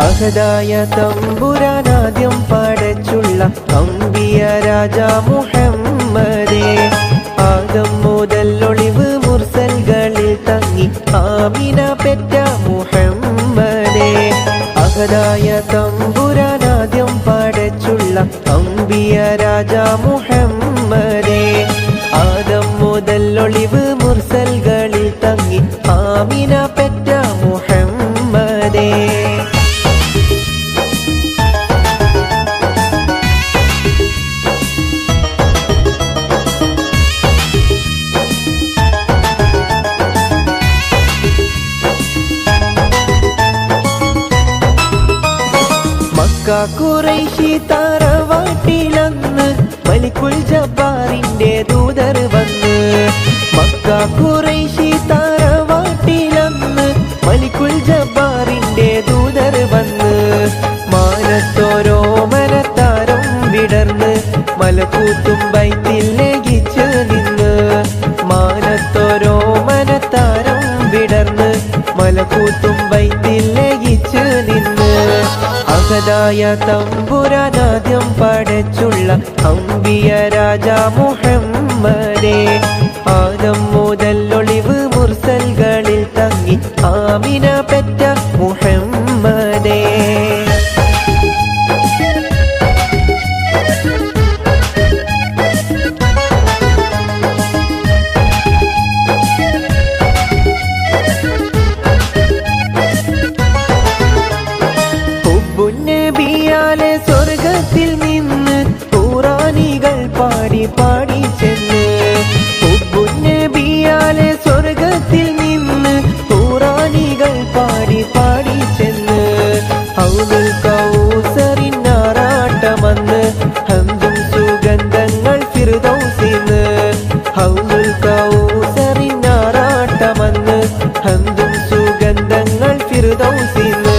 അഹദായ തമ്പുരാനാദ്യം പടച്ചുള്ള അമ്പിയ രാജ മുഹമ്മദേ, ആദം മുതൽ ഒളിവ് മുർസൽകളിൽ തങ്ങി ആമിന പെറ്റ മുഹമ്മദേ. അഹദായ തമ്പുരാനാദ്യം പടച്ചുള്ള അമ്പിയ രാജ മുഹമ്മദേ, ആദം മുതൽ ഒളിവ് മുർസൽകളിൽ തങ്ങി ആമിന പെറ്റ മുഹമ്മദേ. ഖുറൈശി തറവാട്ടിലന്ന് മലിക്കുൽ ജബ്ബാറിന്റെ ദൂതർ വന്ന്. മക്ക ഖുറൈശി തറവാട്ടിലന്ന് മലിക്കുൽ ജബ്ബാറിന്റെ ദൂതർ വന്ന്. മാനത്തോരോ മനത്താരം വിടർന്ന് മലക്കൂത്തും ബൈത്തിൽ ലയിച്ച് നിന്ന്. മാനത്തോരോ മനത്താരം വിടർന്ന് മലക്കൂത്തും ബൈത്തിൽ ലയിച്ച് നിന്ന്. അഹദായ തമ്പുരാനാദ്യം പടച്ചുള്ള അമ്പിയ രാജ മുഹമ്മദേ, ആദം മുതൽ ഒളിവ് മുർസൽകളിൽ തങ്ങി ആമിന പെറ്റ മുഹമ്മദേ. നബിയാലെ സ്വർഗത്തിൽ നിന്ന് ഖുറാനികൾ പാടി പാടി ചെന്ന്. നബിയാലെ സ്വർഗത്തിൽ നിന്ന് ഖുറാനികൾ പാടി പാടി ചെന്ന്. ഹൗലുൽ കൗസറിനാറാട്ടമന്ന് ഹംദും സുഗന്ധങ്ങൾ ഫിർദൗസിന്ന്. ഹൗലുൽ കൗസറിനാറാട്ടമന്ന് ഹംദും സുഗന്ധങ്ങൾ ഫിർദൗസിന്ന്.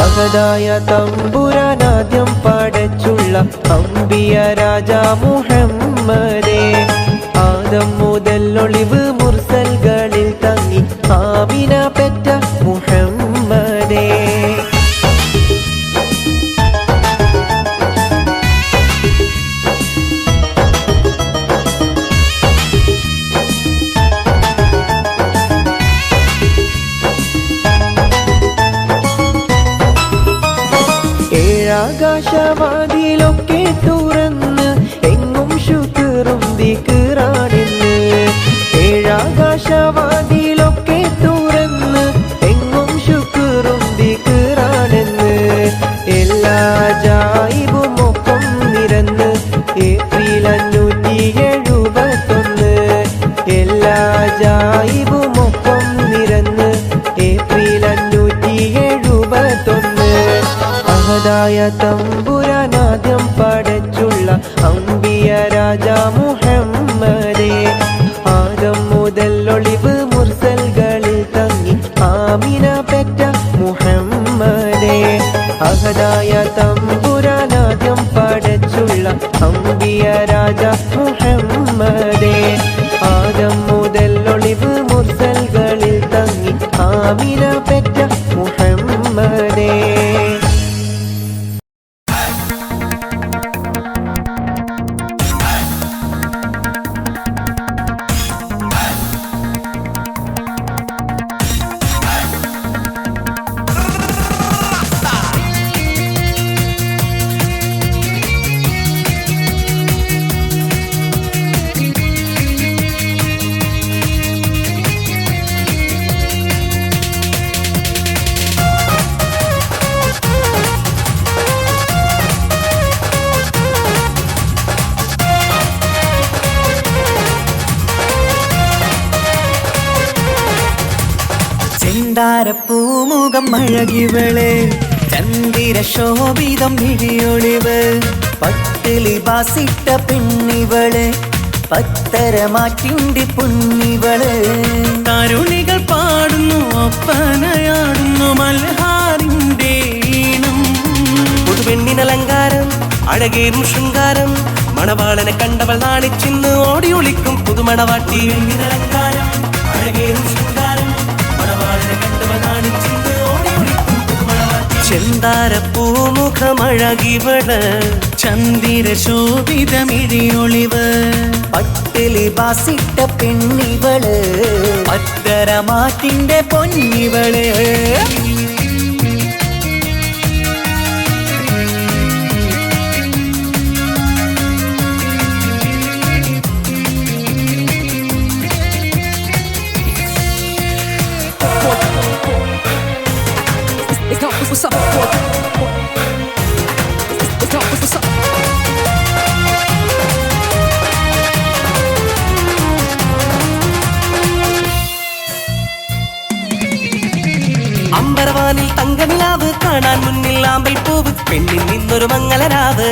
അഹദായ തമ്പുരാനാദ്യം പടച്ചുള്ള അമ്പിയ രാജ മുഹമ്മദേ, ആദം മുതൽ ഒളിവ് മുർസൽകളിൽ തങ്ങി ആമിന പെറ്റ മുഹമ്മദേ. ആകാശവാതിലൊക്കെ തുറന്ന് എങ്ങും ശുക്റും ദിക്റാണെന്ന്. ഏഴാകാശവാതിലൊക്കെ തുറന്ന് എങ്ങും ശുക്റും ദിക്റാണെന്ന്. എല്ലാ ജായിബും ഒപ്പം നിരന്ന് ഏപ്രിൽ 571. എല്ലാ ജായിബും ഒപ്പം നിരന്ന് ഏപ്രിൽ 571. അഹദായ തമ്പുരാനാദ്യം പടച്ചുള്ള അമ്പിയ രാജ മുഹമ്മദേ, ആദം മുതൽ ഒളിവ് മുർസൽകളിൽ തങ്ങി ആമിന പെറ്റ മുഹമ്മദേ. അഹദായ തമ്പുരാനാദ്യം പടച്ചുള്ള അമ്പിയ രാജ മുഹമ്മദേ, ആദം മുതൽ ഒളിവ് മുർസൽകളിൽ തങ്ങി ആമിന പെറ്റ മുഹമ്മദേ. പൂമുഖം അഴകിവള് ചന്ദിര ശോഭിതം വിഴിയൊളിവ്. പട്ടിലി ബാസിട്ട പെണ്ണിവള് പത്തരമാറ്റിന്റെ പൊന്നിവള്. തരുണികൾ പാടുന്നു ഒപ്പനയാടുന്നു മൽഹാറിന്റെ ഈണം. പുതുപെണ്ണിനലങ്കാരം അഴകേറും ശൃംഗാരം. മണവാളനെ കണ്ടവൾ നാണിച്ചിന്ന് ഓടി ഒളിക്കും പുതുമണവാട്ടി. പെണ്ണിനലങ്കാരം അഴകേറും ശൃംഗാരം. മണവാളനെ കണ്ടവൾ നാണിച്ചിന്ന് ഓടി ഒളിക്കും പുതുമണവാട്ടി. ചെന്താരപ്പൂമുഖമഴകിവള് ചന്ദിര ശോഭിതമിഴിയൊളിവ് പട്ടിലി ബാസിട്ട പെണ്ണിവള് പത്തരമാറ്റിന്റെ പൊന്നിവള് What's up? What's up? അമ്പരവാനിൽ തങ്കനിലാവ് കാണാൻ മുന്നിൽ ആമ്പൽ പൂവ് പെണ്ണിൽ നിന്നൊരു മംഗളരാവ്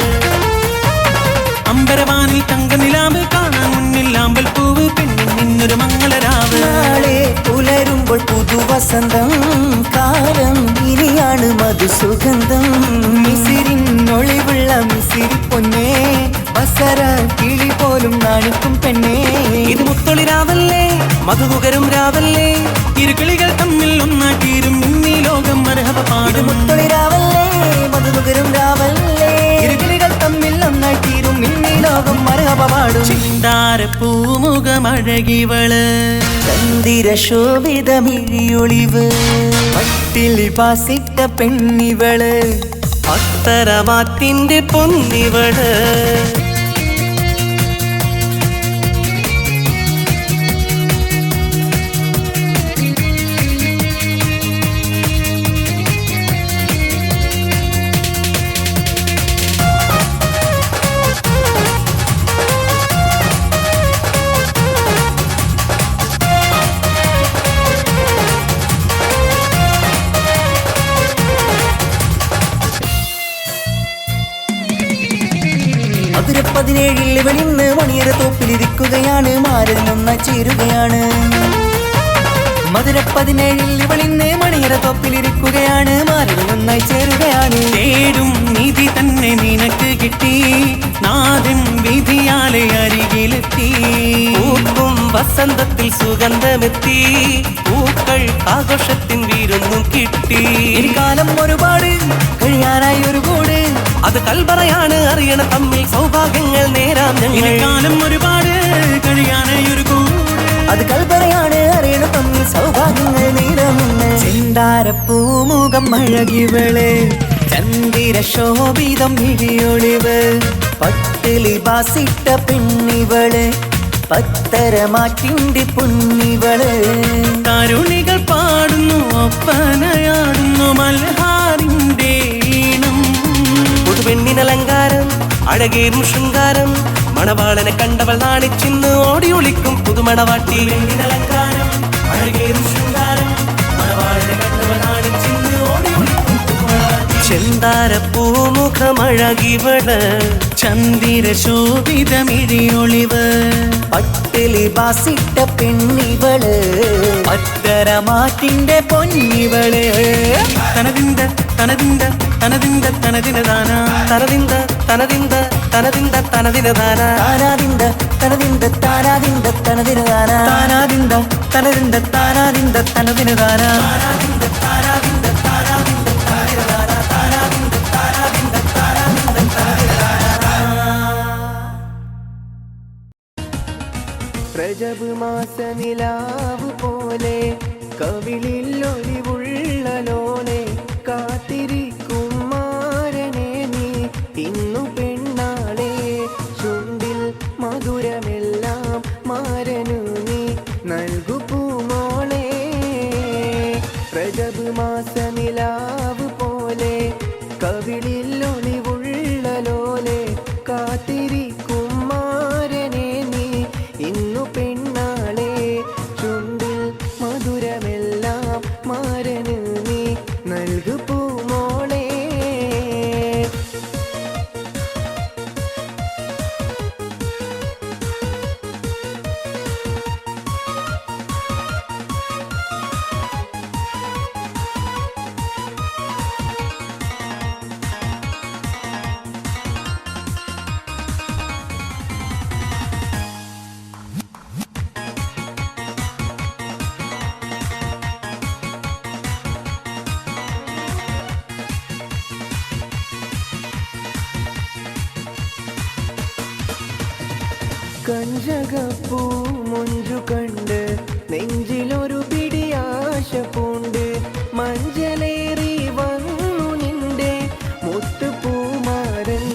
അമ്പരവാനിൽ തങ്കനിലാവ് കാണാൻ മുന്നിൽ ആമ്പൽ പൂവ് പെണ്ണിൽ നിന്നൊരു മംഗളരാവ് നാളെ പുലരുമ്പോൾ പുതുവസന്തം കാലം ഇനിയാണ് മധുസുഗന്ധം മിസിരിനൊളിവുള്ള മിസിരി പൊന്നേ ബസര കിളി പോലും നാണിക്കും പെണ്ണേ ഇത് മുത്തൊളി രാവല്ലേ മധുമുകരും രാവല്ലേ ഇരുകിളികൾ തമ്മിൽ ഒന്നാക്കിയിരും ഇന്നീ ലോകം മരഹബ പാടും മുത്തൊളി രാവല്ലേ മധുമുകരും രാവല്ലേ ഇരുകിളികൾ തമ്മിൽ ഒന്നായിത്തീരും ഇന്നീ ലോകം മരഹബ പാടും ചിന്താര പൂമുഖമഴകിവള് ചന്ദിര ശോഭിതമിഴിയൊളിവ് പട്ടിലി ബാസിട്ട പെണ്ണിവള് പത്തരമാറ്റിന്റെ പൊന്നിവള് മധുര 17 ഇവളിന്ന് മണിയറ തോപ്പിലിരിക്കുകയാണ് മാരതിൽ ഒന്നായി ചേരുകയാണ് മധുര 17 ഇവളിന്ന് മണിയറ തോപ്പിലിരിക്കുകയാണ് മാരതിൽ ഒന്നായി ചേരുകയാണ് തേടും നിധി തന്നെ നിനക്ക് കിട്ടി നാഥൻ വിധിയാലെ അരികിലെത്തി പൂക്കും വസന്തത്തിൽ സുഗന്ധമെത്തി പൂക്കൾ ആഘോഷത്തിൻ വീരൊന്നും കിട്ടി ഒരു കാലം ഒരുപാട് കഴിയാനായി ഒരു കൂട് അത് കൽപറയാണ് അറിയണ തമ്മിൽ സൗഭാഗ്യങ്ങൾ നേരാം ഞങ്ങൾ കാലം ഒരുപാട് കഴിയാനായി ഒരു കൂട് അത് കൽപ്പനയാണ് അറിയണ തമ്മിൽ സൗഭാഗ്യങ്ങൾ നീരമുന്ന് ചെന്താരപ്പൂമുഖം അഴകിവള് ചന്ദിര ശോഭിതം ഇടിയൊളിവ് പട്ടിലി ബാസിട്ട പെണ്ണിവള് പത്തരമാറ്റിന്റെ പൊന്നിവള് കരുണികൾ പാടുന്നു ഒപ്പനയാടുന്നു മൽഹാറിന്റെ ഈണം പുതുപെണ്ണിനലങ്കാരം അഴകേറും ശൃംഗാരം മണവാളനെ കണ്ടവൾ നാണിച്ചിന്ന് ഓടിയൊളിക്കും പുതുമണവാട്ടി അലങ്കാരം അഴകേറും ശൃംഗാരം മണവാളനെ കണ്ടവൾ നാണിച്ചിന്ന് ഓടിയൊളിക്കും പുതുമണവാട്ടി. ചെന്താരപ്പൂമുഖമഴകിവള് ചന്ദിര ശോഭിതമിഴിയൊളിവ് പട്ടിലി ബാസിട്ട പെണ്ണിവള് പത്തരമാറ്റിന്റെ പൊന്നിവള് തനതിന്ത തനതിന്ത തനതിന്ത തനതിനദാന തനതിന്ത തനതിന്ത തനതിന്ത തനതിനദാന താനാദിന്ത തനതിന്ത താനാദിന്ത തനതിനദാന താനാദിന്ത തനതിന്ത താനാദിന്ത തനതിനദാന രജബ് മാസ നിലാവ് പോലെ കവിളിൽ ഒലിവുള്ള ലോലെ കാത്തിരിക്കും മാരനെ നീ ഇന്നു പെണ്ണാളെ ചുണ്ടിൽ മധുരമെല്ലാം മാരനു നീ നൽകു പൂമോളെ രജബ് മാസ നിലാവ് പോലെ കവിളിൽ ഒലിവുള്ള ലോലെ കാത്തിരിക്കും മാരനെ നീ ഇന്നു പെണ്ണാളെ ചുണ്ടിൽ മധുരമെല്ലാം മാരന് നീ നൽകു പൂമോളെ കഞ്ചകപ്പൂ മുഞ്ചു കണ്ട് നെഞ്ചിലൊരു പിടിയാശ പൂണ്ട് മഞ്ചലേറി വന്നു നിന്റെ മുത്തുപൂമാരൻ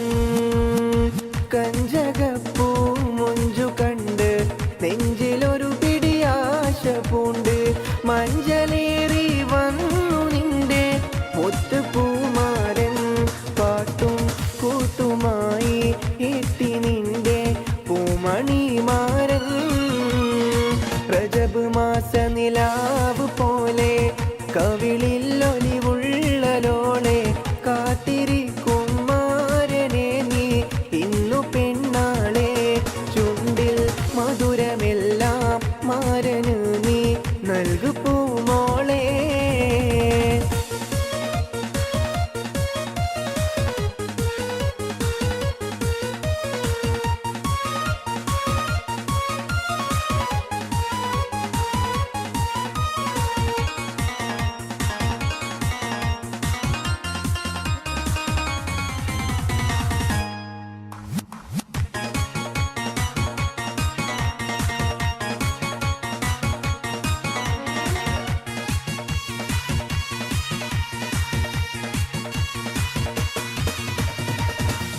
കഞ്ചകപ്പൂ മുഞ്ചു കണ്ട് നെഞ്ചിലൊരു പിടിയാശ പൂണ്ട് മഞ്ചലേറി വന്നു നിന്റെ മുത്തുപൂമാരൻ പാട്ടും കൂത്തുമായി എത്തി നിന്റെ പൂമണിമാരൻ രജബ് മാസ നിലാവ് പോലെ കവിളിൽ ഒലിവുള്ളലോളെ കാത്തിരിക്കും മാരനെ നീ ഇന്നു പെണ്ണാളെ ചുണ്ടിൽ മധുരമെല്ലാം മാരന് നീ നൽകു പൂമോളെ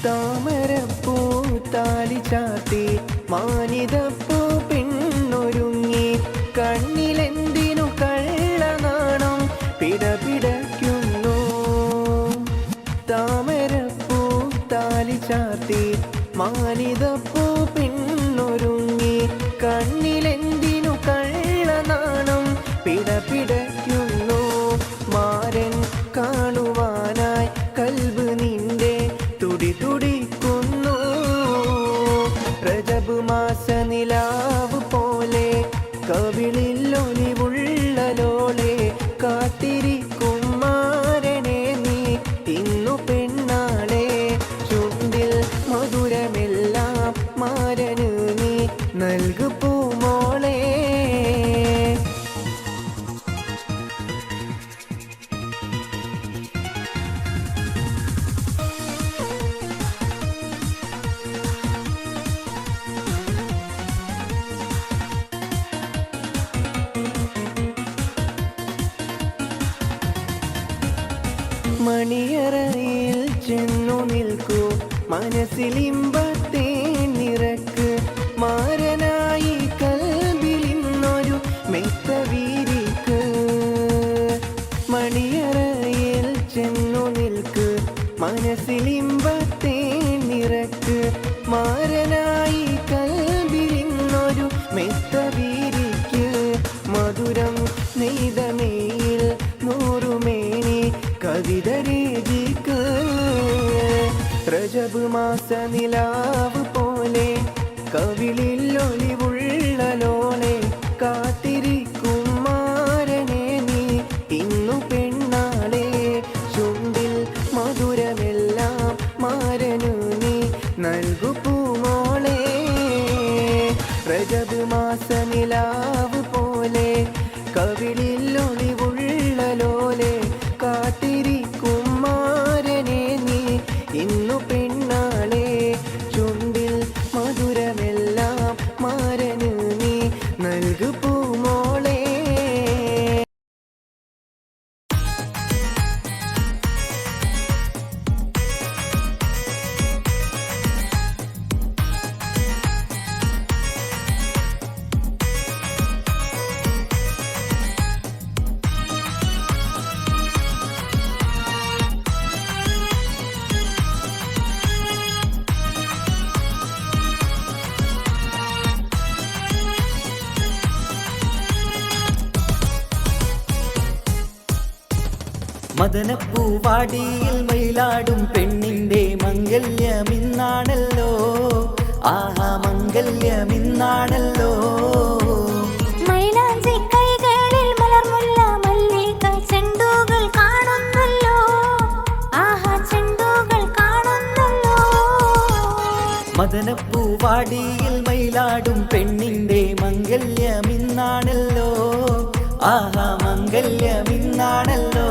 താമരപ്പൂ താലി ചാത്തി മാനിതപ്പൂ പെണ്ണൊരുങ്ങി കണ്ണിലെന്തിനു കള്ളനാണം പിടപിടയ്ക്കുന്നു താമരപ്പൂ താലി ചാത്തി മാനിതപ്പൂ പെണ്ണൊരുങ്ങി കണ്ണിലെന്തിനു കള്ളനാണം പിടപിടയ്ക്കുന്നു മാരൻ കാണുവാനായി കൽബ് നിന്റെ തുടി തുടിക്കുന്നു രജബ് മാസ നിലാവ് പോലെ കവിളിൽ ഒലിവുള്ളലോളെ കാത്തിരിക്കും മാരനെ നീ ഇന്നു പെണ്ണാളെ ചുണ്ടിൽ മധുരമെല്ലാം മാരന് നീ നൽകു പൂമോളെ മണിയറയിൽ ചെന്നു നിൽക്കൂ മനസ്സിലിമ്പത്തെ നിറക്ക് മാരനായി കൽബിലിന്നൊരു മെത്ത വീരിക്ക് മണിയറയിൽ ചെന്നു നിൽക്ക് മനസ്സിലിമ്പത്തെ നിറക്ക് മാരനായി കൽബിലിന്നൊരു മെത്ത വീരിക്ക് മധുരം നെയ്തമേയിൽ നൂറുമേനി കവിത രചിക്ക് രജബ് മാസ നിലാവ് പോലെ കവിളിൽ ഒലിവുള്ളലോളെ കാത്തിരിക്കും മാരനെ നീ ഇന്നു പെണ്ണാളെ ചുണ്ടിൽ മധുരമെല്ലാം മാരനു നീ നൽകു പൂമോളെ രജബ് മാസ നിലാവ് പോലെ കവിളിൽ ഒളിവുള്ളലോലെ കാത്തിരിക്കും മാരനെ നീ ഇന്നു പെണ്ണാളെ ചുണ്ടിൽ മധുരമെല്ലാം മാരന് നീ നൽകു പൂമോളെ മദനപ്പൂവാടിയിൽ മയിലാടും പെണ്ണിന്റെ മംഗല്യമിന്നാണല്ലോ ആഹാ മംഗല്യമിന്നാണല്ലോ മൈലാഞ്ചി കൈകളിൽ മലർമുല്ല മല്ലിക ചെണ്ടുകൾ കാണുന്നല്ലോ ആഹാ ചെണ്ടുകൾ കാണുന്നല്ലോ മദനപ്പൂവാടിയിൽ മയിലാടും പെണ്ണിന്റെ മംഗല്യമിന്നാണല്ലോ ആഹാ മംഗല്യമിന്നാണല്ലോ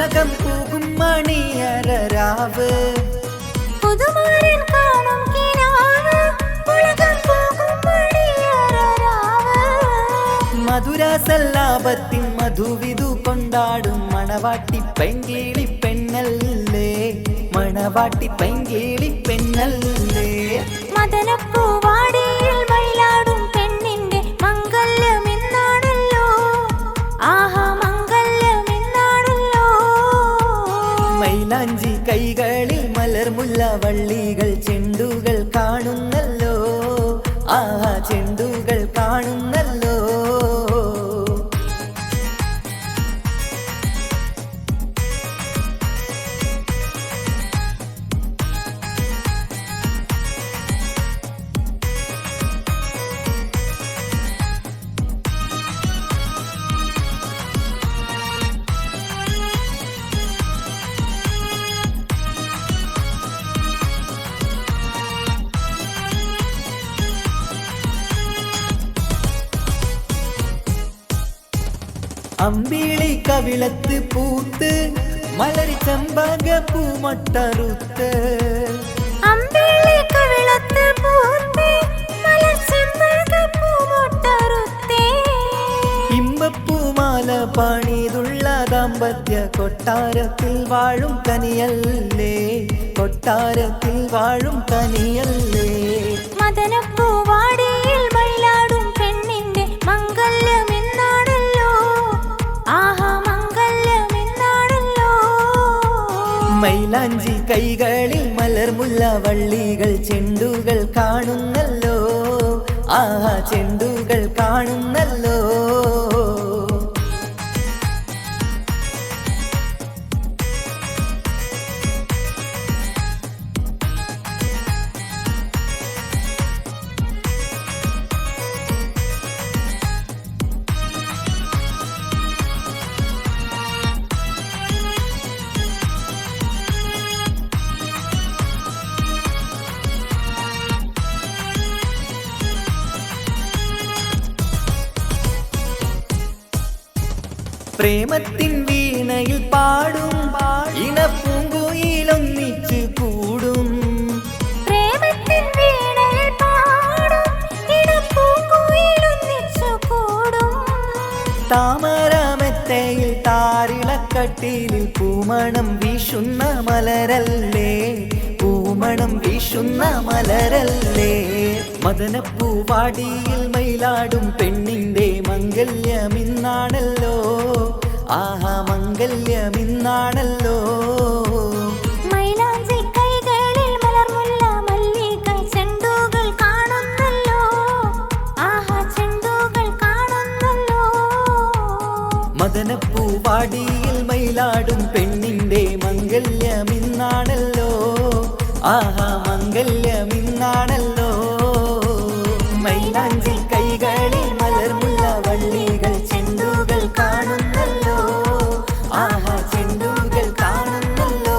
ഉലകം പോകും മണിയറരാവ് പുതുമാരൻ കാണും കിനാവ് ഉലകം പോകും മണിയറരാവ് മധുരാസല്ലാപത്തിൻ മധുവിധു കൊണ്ടാടും മണവാട്ടി പൈങ്കിളി പെണ്ണല്ലേ മണവാട്ടി പൈങ്കിളി പെണ്ണല്ലേ മദനപ്പൂവാടിയിൽ മയിലാടും പെണ്ണിന്റെ മംഗല്യമെന്നാണല്ലോ ആഹാ മംഗല്യമെന്നാണല്ലോ മൈലാഞ്ചി കൈകളിൽ മലർമുല്ല വള്ളികൾ ചെണ്ടുകൾ കാണുന്നല്ലോ ആഹാ ചെണ്ടുകൾ കാണുന്നല്ലോ അമ്പിളി കവിളത്ത് പൂത്ത് മലരി ചമ്പക പൂമൊട്ടറുത്ത് അമ്പിളി കവിളത്ത് പൂത്ത് മലർച്ചെമ്പക പൂമൊട്ടറുത്തേ ഇമ്പപ്പൂമാല പണിതുള്ള ദാമ്പത്യ കൊട്ടാരത്തിൽ വാഴും കനിയല്ലേ കൊട്ടാരത്തിൽ വാഴും കനിയല്ലേ മദനപ്പൂവാടിയിൽ മയിലാടും പെണ്ണിന്റെ മംഗല്യമെന്നാണല്ലോ ആഹാ മംഗല്യമെന്നാണല്ലോ മൈലാഞ്ചി കൈകളിൽ മലർമുല്ല വള്ളികൾ ചെണ്ടുകൾ കാണുന്നല്ലോ ആഹാ ചെണ്ടുകൾ കാണുന്നല്ലോ പ്രേമത്തിൻ വീണയിൽ പാടും ഇണപ്പൂങ്കുയിലൊന്നിച്ച് കൂടും പ്രേമത്തിൻ വീണയിൽ പാടും ഇണപ്പൂങ്കുയിലൊന്നിച്ചു കൂടും താമരമെത്തയിൽ താരിളക്കട്ടിലിൽ പൂമണം വീശുന്ന മലരല്ലേ പൂമണം വീശുന്ന മലരല്ലേ മദനപ്പൂവാടിയിൽ മയിലാടും പെണ്ണിന്റെ മംഗല്യമിന്നാണല്ലോ ആഹാ മംഗല്യമിന്നാണല്ലോ മൈലാഞ്ചി കൈകളിൽ മലർമുല്ല മല്ലിക ചെണ്ടുകൾ കാണുന്നല്ലോ ആഹാ ചെണ്ടുകൾ കാണുന്നല്ലോ മദനപ്പൂവാടിയിൽ മയിലാടും പെണ്ണിന്റെ മംഗല്യമിന്നാണല്ലോ ആഹാ മംഗല്യമിന്നാണല്ലോ മൈലാഞ്ചി കൈകളിൽ മലർമുല്ല വള്ളികൾ ചെണ്ടുകൾ കാണുന്നല്ലോ ആഹാ ചെണ്ടുകൾ കാണുന്നല്ലോ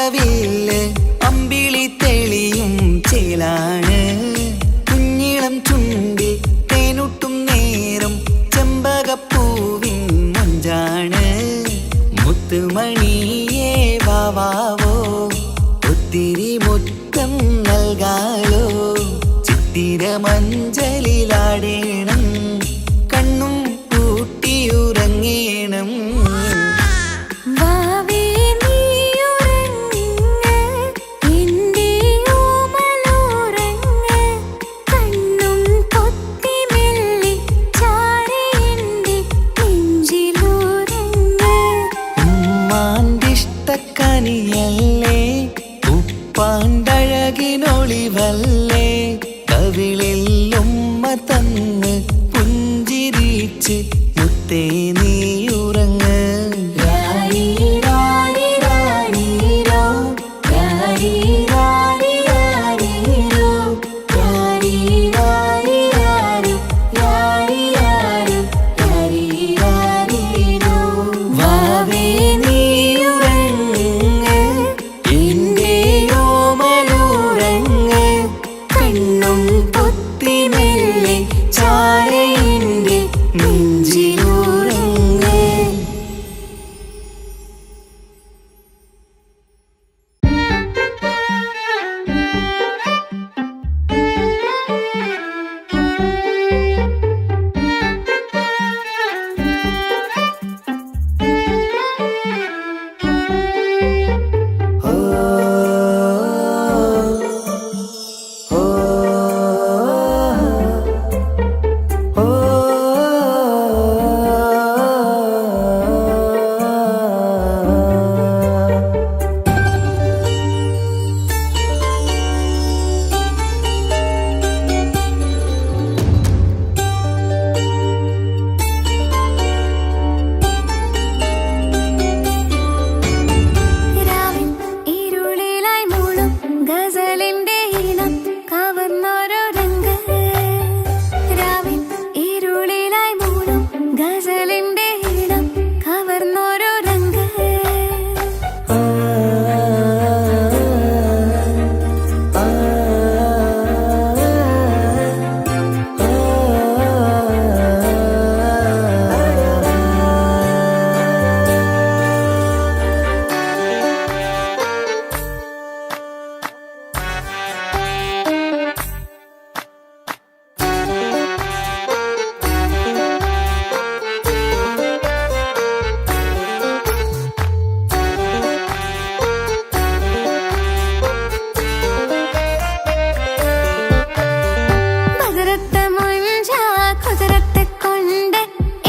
മകവില് അമ്പിളി തെളിയും ചേലാണ് കുഞ്ഞിളം ചുണ്ടിൽ തേനൂട്ടും നേരം ചെമ്പകപ്പൂവിൻ മൊഞ്ചാണ് മുത്തുമണിയേ വാവാവോ ഒത്തിരി മുത്തം നൽകാലോ ചിത്തിര മഞ്ചലിലാടേണം കണ്ണും പൂട്ടിയുറങ്ങേണം വാവേ നീയുറങ്ങ് എൻ്റെ ഓമലുറങ്ങ് കണ്ണും പൊത്തി മെല്ലെ ചാരി എൻ്റെ നെഞ്ചിലുറങ്ങ് ഉമ്മാന്റെ ഇഷ്ടക്കനിയല്ലേ ഉപ്പാണ്ടഴകിനൊളിവല്ലേ കവിളിൽ ഉമ്മ തന്ന് പുഞ്ചിരിച്ച് മുത്തേ നീയുറങ്ങ് രാരി രാരി രാരീരോ രാരി രാരി രാരീരോ രാരി രാരി രാരി രാരി രാരി രാരി രാരീരോ വാവേ നീയുറങ്ങ് എൻ്റെ ഓമലുറങ്ങ് കണ്ണും പൊത്തി മെല്ലെ ചാരെ എൻ്റെ നെഞ്ചിലുറങ്ങ് രാവിൻ ഇരുളിലായി മൂളും ഗസലിന്റെ ഈണം കവർന്നോരോ രംഗ് രാവിൻ ഇരുളിലായി മൂളും ഗസലിന്റെ ഈണം കവർന്നോരോ രംഗ് ബദറത്ത മുഞ്ച കുതിരത്തെ കൊണ്ട്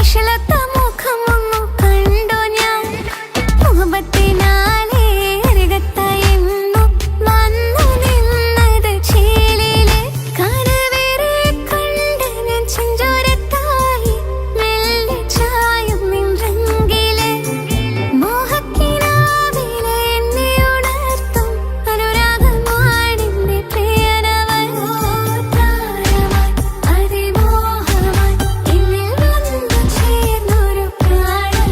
ഇഷലത്ത മുഖമൊന്നു കണ്ടു ഞാൻ മുഹബത്തിനാലേ അരികത്തായെന്നു വന്നു നിന്നത് ചേലിലെ കനവേറെ കണ്ട് ഞാൻ ചെഞ്ചോരത്തായി മെല്ലെ ചായും നിൻറെങ്കിലെ മോഹക്കിനാവിലെ എന്നെ ഉണർത്തും അനുരാഗമാണെന്റെ പ്രിയനവൻ താരമായി അതിമോഹമായി എന്നിൽ വന്നു ചേർന്നൊരു പ്രാണൻ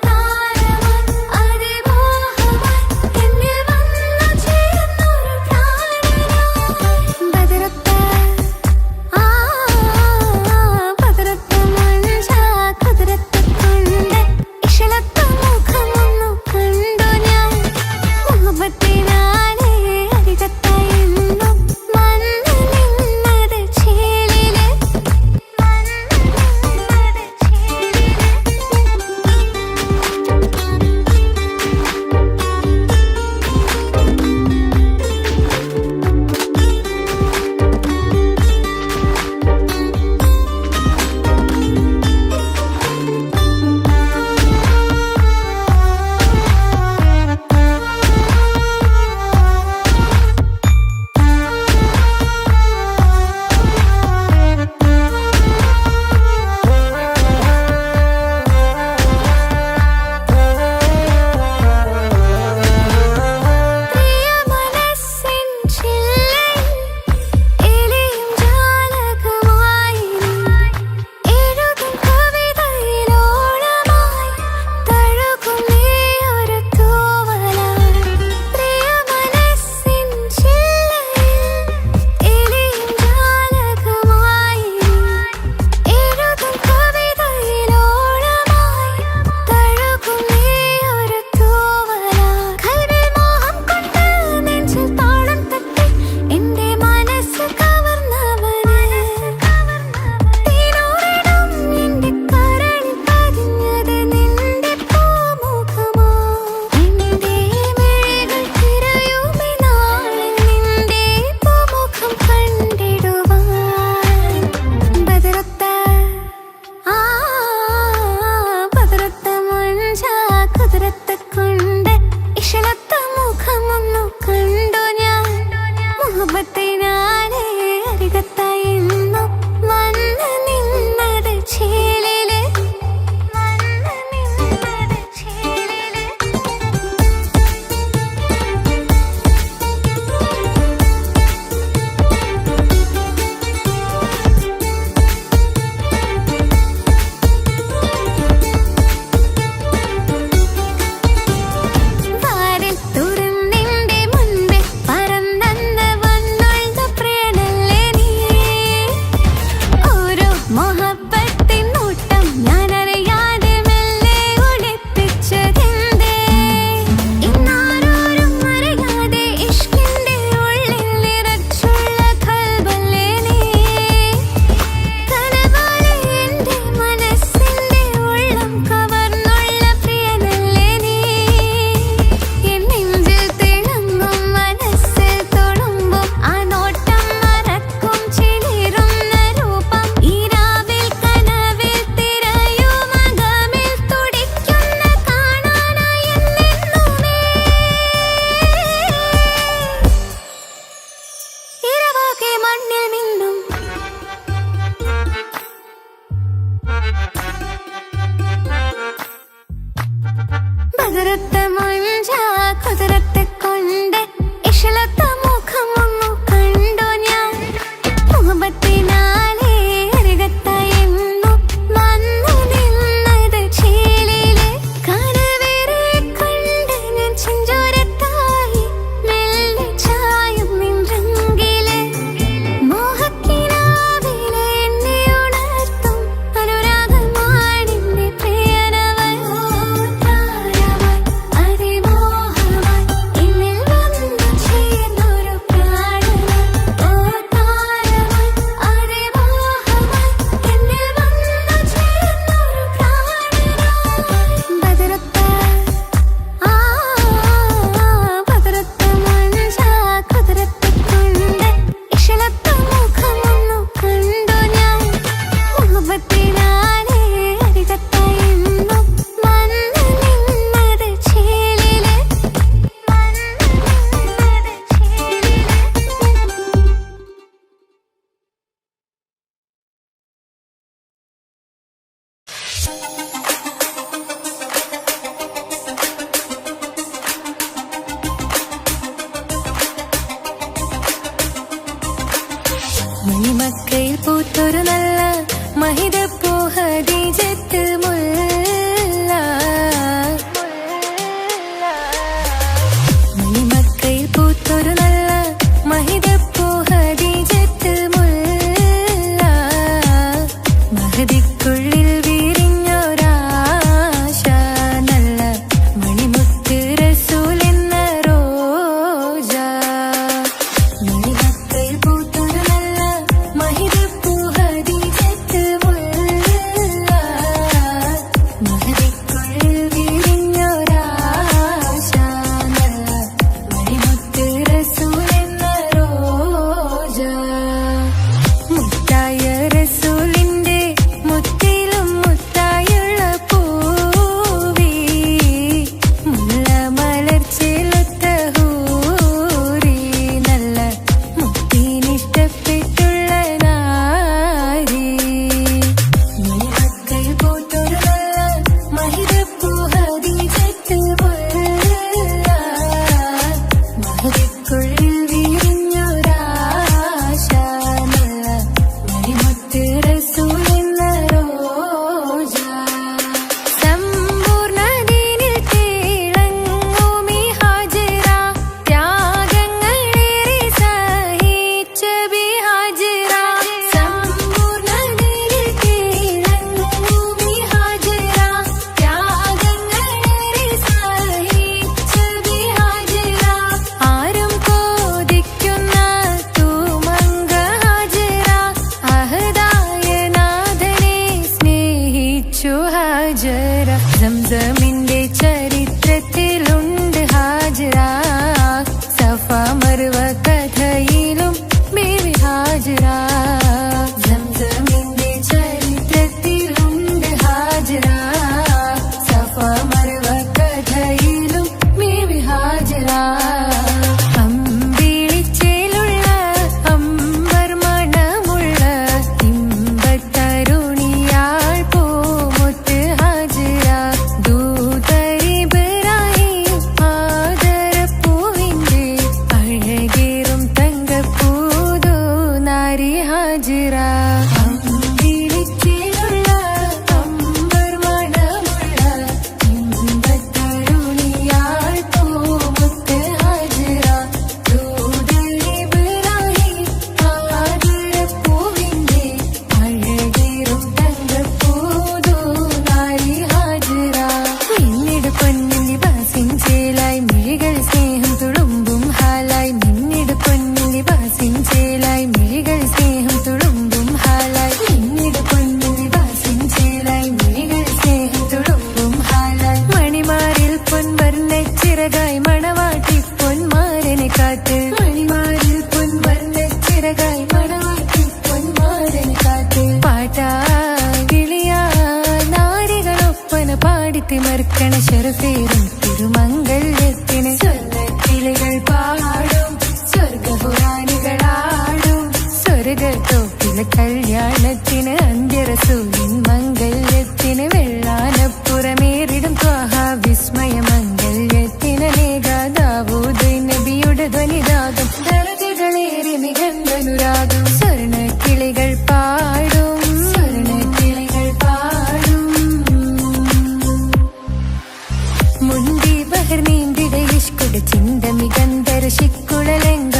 താരമായി അതിമോഹമായി മണിമക്കയിൽ പൂത്തൊരു നല്ല മഹിതപ്പൂ ഹദീജത്ത് മുല്ല. മണിമക്കയിൽ പൂത്തൊരു നല്ല മഹിതപ്പൂ ഹദീജത്ത് മുല്ല. മഹദിക്കുള്ളിൽ വിരിഞ്ഞൊരാശ നല്ല മണിമുത്ത് റസൂൽ എന്ന റോജ. മണിമക്കയിൽ പൂത്തൊരു നല്ല മഹിതപ്പൂ ഹദീജത്ത് മുല്ല. മഹദിക്കുള്ളിൽ വിരിഞ്ഞൊരാശ നല്ല മണിമുത്ത് റസൂൽ എന്ന റോജ. മുത്തായ റസൂലിന്റെ മുത്തിലും മുത്തായുള്ള പൂവി മുല്ല മലർച്ചെലുത്ത ഹൂറി നല്ല മുത്തിനിഷ്ടപ്പെട്ടുള്ള നാരി. മണിമക്കയിൽ പൂത്തൊരു നല്ല മഹിതപ്പൂ ഹദീജത്ത് മുല്ല. മഹദിക്കുള്ളിൽ വിരിഞ്ഞൊരാശ നല്ല മണിമുത്ത് റസൂൽ എന്ന റോജ. സമ്പൂർണ്ണ ദീനിൽ തിളങ്ങുമീ ഹാജറ. ത്യാഗങ്ങളേറെ സഹിച്ച ബിഹാജറ. സമ്പൂർണ്ണ ദീനിൽ തിളങ്ങുമീ ഹാജറ. ത്യാഗങ്ങളേറെ സഹിച്ച ബിഹാജറ. ആരും കൊതിക്കുന്ന തൂമങ്ക ഹാജറ. അഹദായ നാഥനെ സ്നേഹിച്ചു ഹാജറ. സംസമിന്റെ ചരിത്രത്തിലുണ്ട് ഹാജറ. സഫ മർവ കഥയിലും ബീവി ഹാജറ. സംസമിന്റെ ചരിത്രത്തിലുണ്ട് ഹാജറ. സഫ മർവ കഥയിലും ബീവി ഹാജറ. അമ്പിളിച്ചേലുള്ള അമ്പർ മണമുള്ള ഇമ്പത്തരുണിയാൾ പൂമുത്ത് ഹാജറ. ദൂതരിബ്രാഹിം ആദരപ്പൂവിന്റെ അഴകേറും തങ്കപ്പൂതോ നാരി ഹാജറ. അമ്പിളിച്ചേലുള്ള അമ്പർ മണമുള്ള ഇമ്പത്തരുണിയാൾ പൂമുത്ത് ഹാജറ. ദൂതരിബ്രാഹിം ആദരപ്പൂവിന്റെ അഴകേറും തങ്കപ്പൂതോ നാരി ഹാജറ. മിന്നിട് പൊന്നിൻ ലിബാസിൻ ചേലായി മിഴികൾ സ്നേഹം തുളുമ്പും ഹാലായി. മിന്നിട് പൊന്നിൻ ലിബാസിൻ ചേലായി മിഴികൾ സ്നേഹം തുളുമ്പും ഹാലായി. മിന്നിട് പൊന്നിൻ ലിബാസിൻ ചേലായി മിഴികൾ സ്നേഹം തുളുമ്പും ഹാലായി. മണിമാരിൽ പൊൻവർണ്ണച്ചിറകായി മണവാട്ടി പൊന്മാരനെ കാത്ത്. മണിമാരിൽ പൊൻവർണ്ണച്ചിറകായി മണവാട്ടി പൊന്മാരനെ കാത്ത്. പാട്ടായി വിളിയായി നാരികളൊപ്പന പാടിത്തിമർക്കണ ശരഫേറും തിരുമംഗല്യത്തിന്. സ്വർണ്ണക്കിളികൾ പാടും സ്വർഗപുരാണികളാടും സ്വർഗത്തോപ്പിലെ കല്യാണത്തിന്. അന്ത്യറസൂലിൻ മംഗല്യത്തിന്. വെള്ളാനപ്പുറമേറിടും ത്വാഹ വിസ്മയ മംഗല്യത്തിന്. അനേക ദാവൂദ് നബിയുടെ ധ്വനിരാഗം ദരജകളേറി മികന്ധനുരാഗം. സ്വർണ്ണക്കിളികൾ പാടും സ്വർണ്ണക്കിളികൾ പാടും. മുണ്ടി ബഹർ നീന്തിട ഇഷ്കുടെ ചിന്ത മികന്ധര ശിക്കുളലെങ്ക.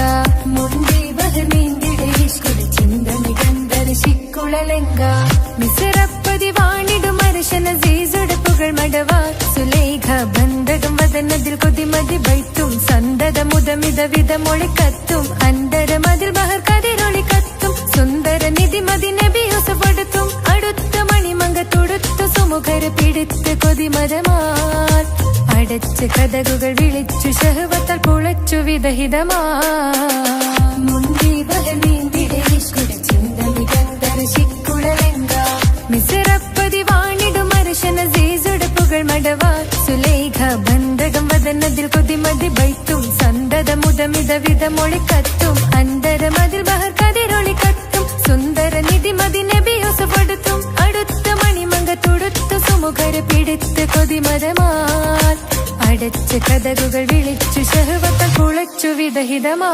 മുണ്ടി ബഹർ നീന്തിട ഇഷ്കുടെ ചിന്ത മികന്ധര ശിക്കുളലെങ്ക. മിസറപ്പതി വാണിടും അർശന സീസുടെ പുകൾ മടവ. സുലൈഖ ബന്ധകം വദനതിൽ കൊതിമതി ബൈത്തും. സന്തത മുതമിത വിധമൊളി കത്തും. അന്തരമതിൽ ബഹർ കതിരൊളി കത്തും. സുന്ദര നിധിമതി നബി യൂസഫെടുത്തും. അടുത്ത മണിമങ്ക തുടുത്തു സുമുഖർ പിടിത്ത് കൊതിമതമാൽ. അടച്ച് കഥകുകൾ വിളിച്ചു ഷഹ്വത്താൽ പുളച്ചു വിദഹിതമാ. മുണ്ടി ബഹർ നീന്തിട ഇഷ്കുടെ ചിന്ത മികന്ധര ശിക്കുളലെങ്ക. മിസറപ്പതി വാണിടും അർശന സീസുടെ പുകൾ മടവ. സുലൈഖ ബന്ധകം വദനതിൽ കൊതിമതി ബൈത്തും. സന്തത മുതമിത വിധമൊളി കത്തും. അന്തരമതിൽ ബഹർ കതിരൊളി കത്തും. സുന്ദര നിധിമതി നബി യൂസഫെടുത്തും. അടുത്ത മണിമങ്ക തുടുത്തു സുമുഖർ പിടിത്ത് കൊതിമതമാൽ. അടച്ച് കഥകുകൾ വിളിച്ചു ഷഹ്വത്താൽ പുളച്ചു വിദഹിതമാ.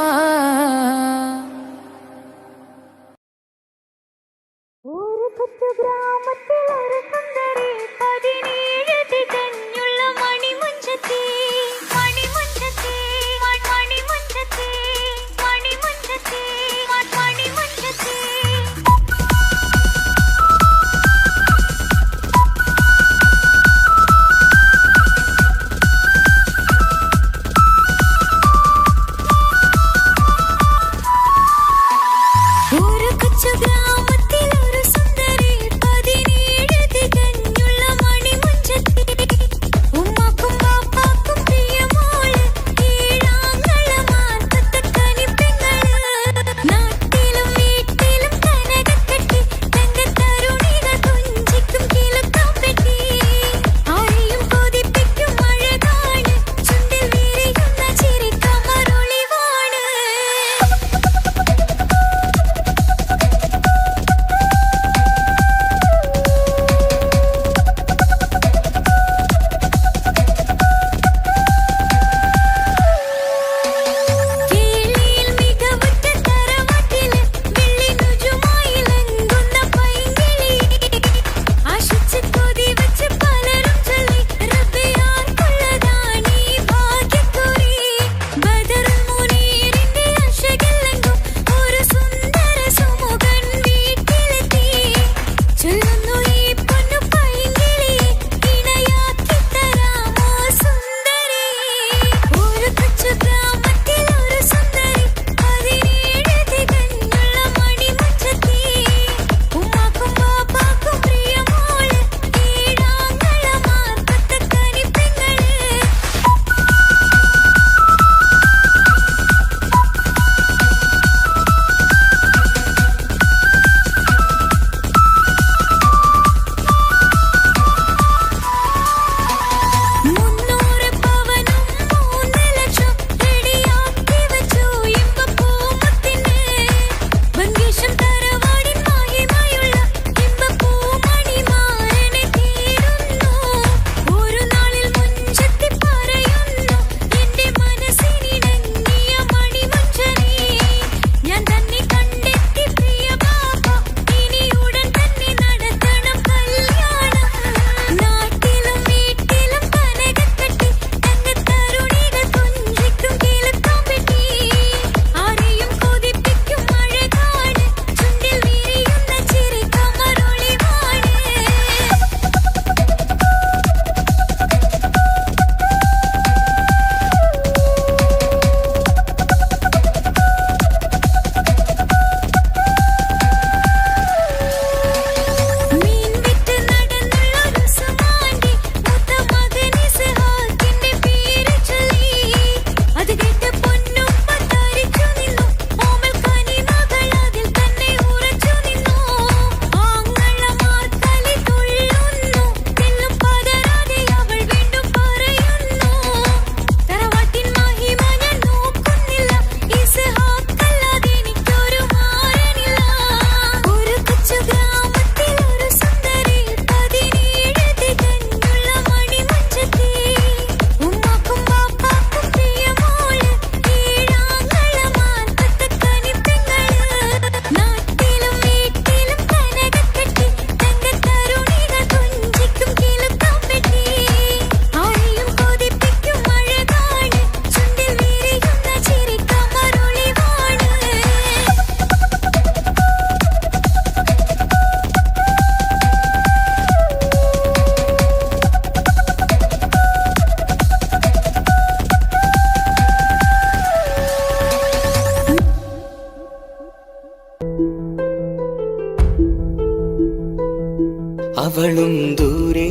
അവളും ദൂരെ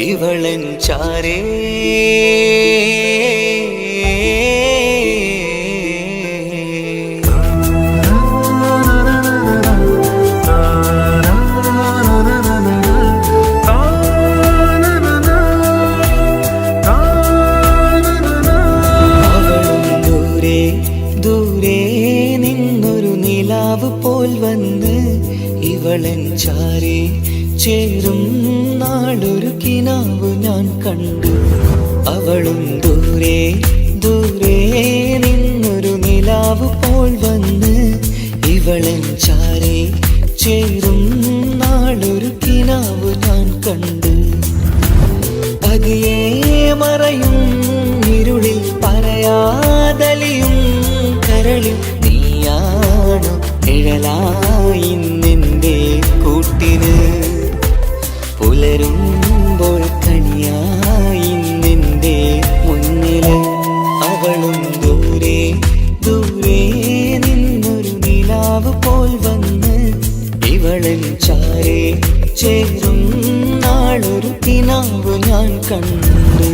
ഇവളൻ ചാരേ പോൽ വന്ന് ഇവളൻ ചാരേ ചേരും നാളൊരു കിനാവ് ഞാൻ കണ്ടു. അവളും ദൂരെ ദൂരെ നിലാവ് പോൽ വന്ന് ഇവളൻ ചാരേ ചേരും നാളൊരു കിനാവ് ഞാൻ കണ്ട്. പതിയെ മറയും ഇരുളിൽ പറയാതലിയും കരളിൽ നീയാണു നിഴലായി നിന്റെ കൂട്ടിന്. പുലരുമ്പോൾ കണിയായി നിന്റെ മുന്നില്. അവളും ദൂരെ ദൂരെ നിന്നൊരു നിലാവ് പോൽ വന്ന് ഇവളൻ ചാരേ ചേരും നാളൊരു കിനാവ് ഞാൻ കണ്ട്.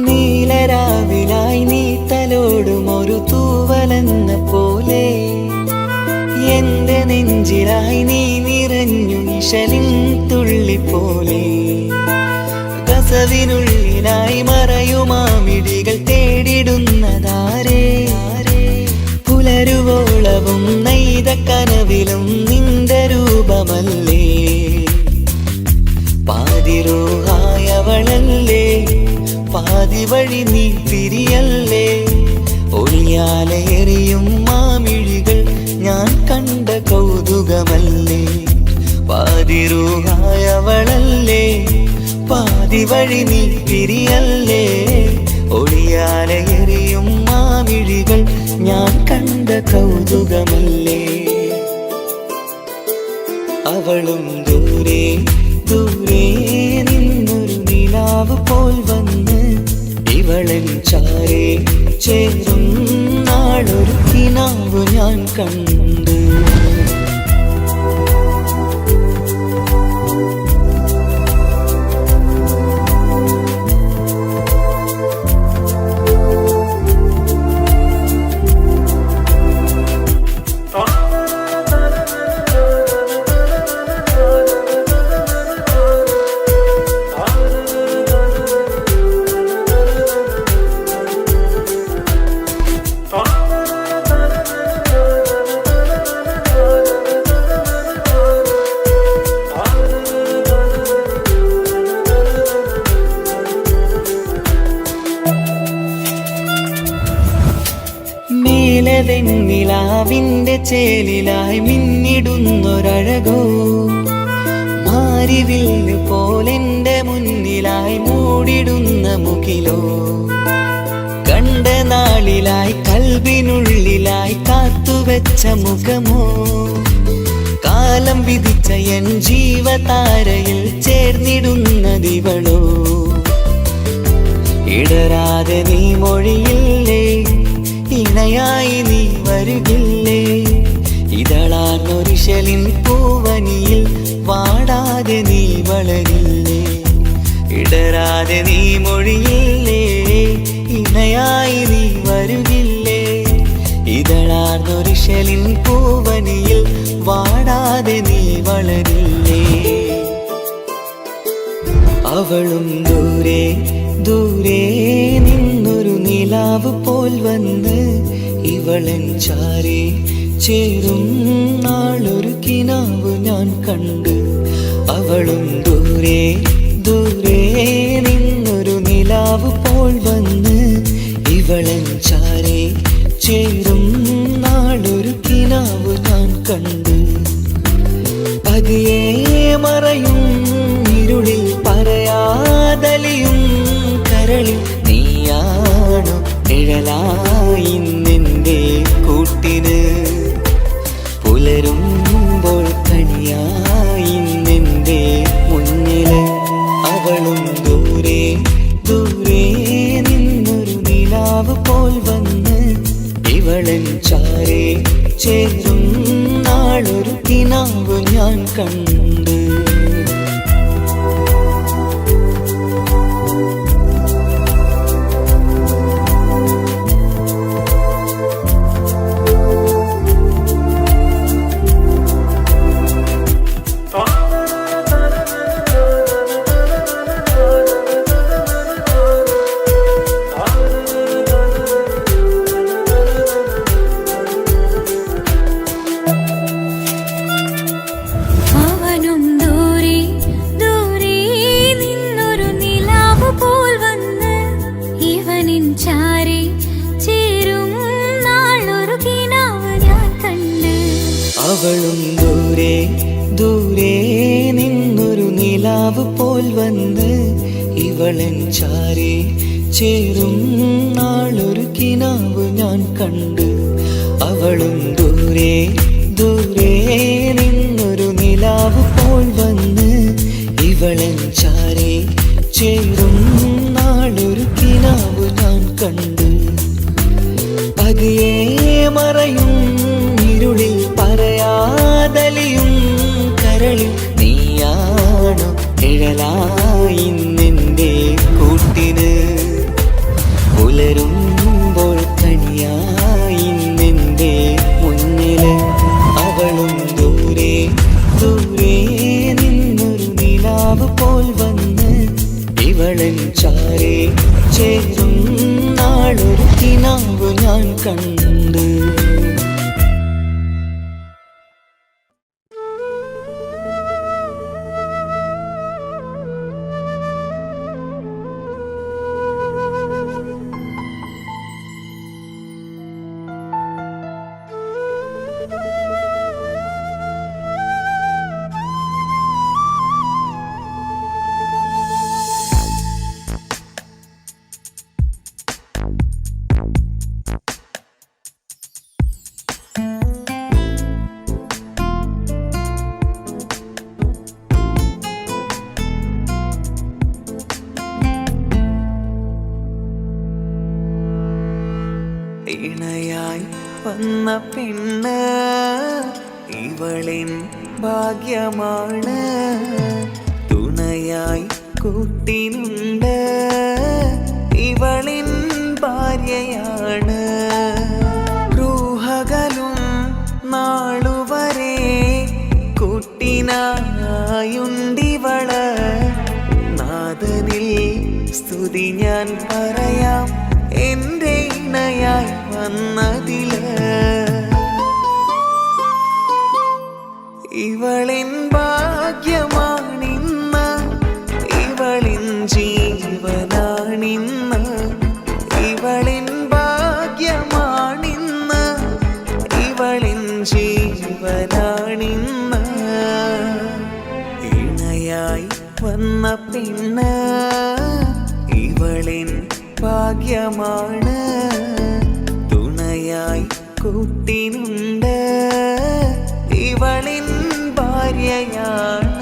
നീലരാവിലായി നീ തലോടും ഒരു തൂവലെന്ന പോലെ എന്റെ നെഞ്ചിലായി നീ നിറഞ്ഞു നിശലിൻ തുള്ളി പോലെ. കസവിനുള്ളിലായി മറയുമാമിടികൾ തേടിടുന്നതാരേ. പുലരുവോളവും നെയ്ത കനവിലും നിന്റെ രൂപമല്ലേ. പാതിരൂഹായവളല്ലേ പാതി വഴി നീ തിരിയല്ലേ. ഒളിയാലെറിയും മാമിഴികൾ ഞാൻ കണ്ട കൗതുകമല്ലേ. പാതിരൂഹായവളല്ലേ പാതി വഴി നീ തിരിയല്ലേ. ഒളിയാലെറിയും മാമിഴികൾ ഞാൻ കണ്ട കൗതുകമല്ലേ. അവളും ദൂരെ ദൂരെ നിന്നൊരു നിലാവ് പോൽ വന്ന് ഇവളൻ ചാരേ ചേരും നാളൊരു കിനാവ് ഞാൻ കണ്ട്. നിലാവിന്റെ ചേലിലായി മിന്നിടുന്നൊരഴകോ. മാരിവില്ല് പോലെന്റെ മുന്നിലായി മൂടിടുന്ന മുകിലോ. കണ്ട നാളിലായി കൽബിനുള്ളിലായി കാത്തുവെച്ച മുഖമോ. കാലം വിധിച്ച എൻ ജീവതാരയിൽ ചേർന്നിടുന്നതിവളോ. ഇടരാതെ നീ മൊഴിയില്ലേ ഇണയായി നീ വരുകില്ലേ. ഇതളാർന്നൊരിശലിൻ പൂവനിയിൽ വാടാതെ നീ വളരില്ലേ. ഇടരാതെ നീ മൊഴിയില്ലേ ഇണയായി നീ വരുകില്ലേ. ഇതളാർന്നൊരിശലിൻ പൂവനിയിൽ വാടാതെ നീ വളരില്ലേ. അവളും ദൂരെ ദൂരെ നിന്നൊരു നിലാവ് പോൽ വന്ന് ഇവളൻ ചാരേ ചേരും നാളൊരു കിനാവ് ഞാൻ കണ്ട്. അവളും ദൂരെ ദൂരെ നിന്നൊരു നിലാവ് പോൽ വന്ന് ഇവളൻ ചാരേ ചേരും നാളൊരു കിനാവ് ഞാൻ കണ്ട്. പതിയെ മറയും ഇരുളിൽ പറയാതലിയും കരളിൽ നീയാണു നിഴലായി നിന്റെ കൂട്ടിന്. പുലരുമ്പോൾ കണിയായി നിന്റെ മുന്നില്. അവളും ദൂരെ ദൂരെ നിന്നൊരു നിലാവ് പോൽ വന്ന് ഇവളൻ ചാരേ ചേരും നാളൊരു കിനാവ് ഞാൻ കണ്ട്. നിലാവ് പോൽ വന്ന് ഇവളൻ ചാരി ചേരും നാളൊരു കിനാവ് ഞാൻ കണ്ട്. അവളും ദൂരെ ദൂരെ നിന്നൊരു നിലാവ് പോൽ വന്ന് ഇവളൻ ചാരി ചേരും നാളൊരു കിനാവ് ഞാൻ കണ്ട്. പതിയെ മറയും ഇരുളിൽ പറയാതലിയും കരളിൽ നീയാണു നിഴലായി നിന്റെ കൂട്ടിന്. പുലരുമ്പോൾ കണിയായി നിന്റെ മുന്നില്. അവളും ദൂരെ ദൂരെ നിന്നൊരു നിലാവ് പോൽ വന്ന് ഇവളൻ ചാരേ ചേരും നാളൊരു കിനാവ് ഞാൻ കണ്ട്. ഇണയായി വന്ന പെണ്ണ് ഇവളിൻ ഭാഗ്യമാണ്. തുണയായി കൂട്ടിനുണ്ട് ഇവളിൻ ഭാര്യയാണ്. റൂഹകലും നാളുവരെ കൂട്ടിനായുണ്ടിവള്. നാദനിൽ സ്തുതി ഞാൻ പറയാം എന്റെ ഇണയായി വന്നതില്. ഇവളിൻ ഭാഗ്യമാണിന്ന് ഇവളിൻ ജീവനാണിന്ന്. ഇവളിൻ ഭാഗ്യമാണിന്ന് ഇവളിൻ ജീവനാണിന്ന്. ഇണയായി വന്ന പെണ്ണ് ഇവളിൻ ഭാഗ്യമാണ്. തുണയായി കൂട്ടിനുണ്ട് ഇവളിൻ ഭാര്യയാണ്.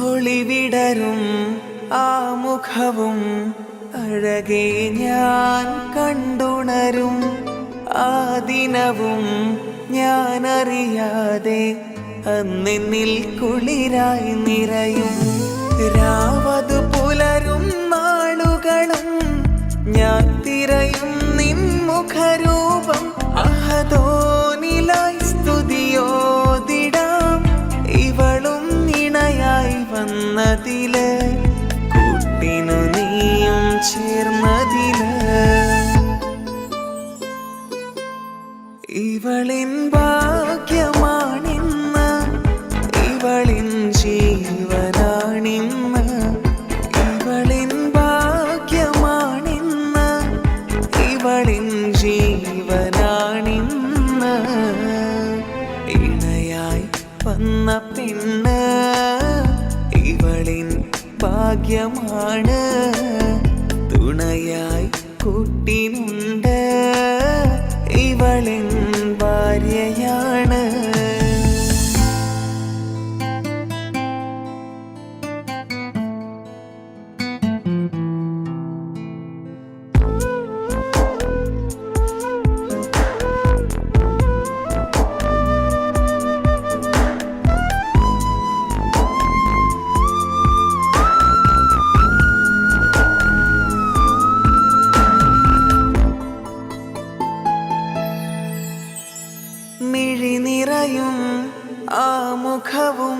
ഒളിവിടരും ആ മുഖവും അഴകെ ഞാൻ കണ്ടുണരും. ആ ദിനവും ഞാനറിയാതെ അന്നെന്നിൽ കുളിരായി നിറയും. രാവതു പുലരും നാളുകളും ഞാൻ തിരയും നിൻ മുഖരൂപം. അഹദോനിലായി സ്തുതിയോതിടാം ഇവളും ഇണയായി വന്നതില്. കൂട്ടിനു നീയും ചേർന്നതില്. ഇവളിൻ ഭാഗ്യമാണിന്ന് ഇവളിൻ ജീവനാണിന്ന്. ഇവളിൻ ഭാഗ്യമാണിന്ന് ഇവളിൻ ജീവനാണിന്ന്. ഇണയായി വന്ന പെണ്ണ് ഇവളിൻ ഭാഗ്യമാണ്. തുണയായി കൂട്ടിനുണ്ട് ഇവളിൻ ഭാര്യയാണ്. മിഴി നിറയും ആ മുഖവും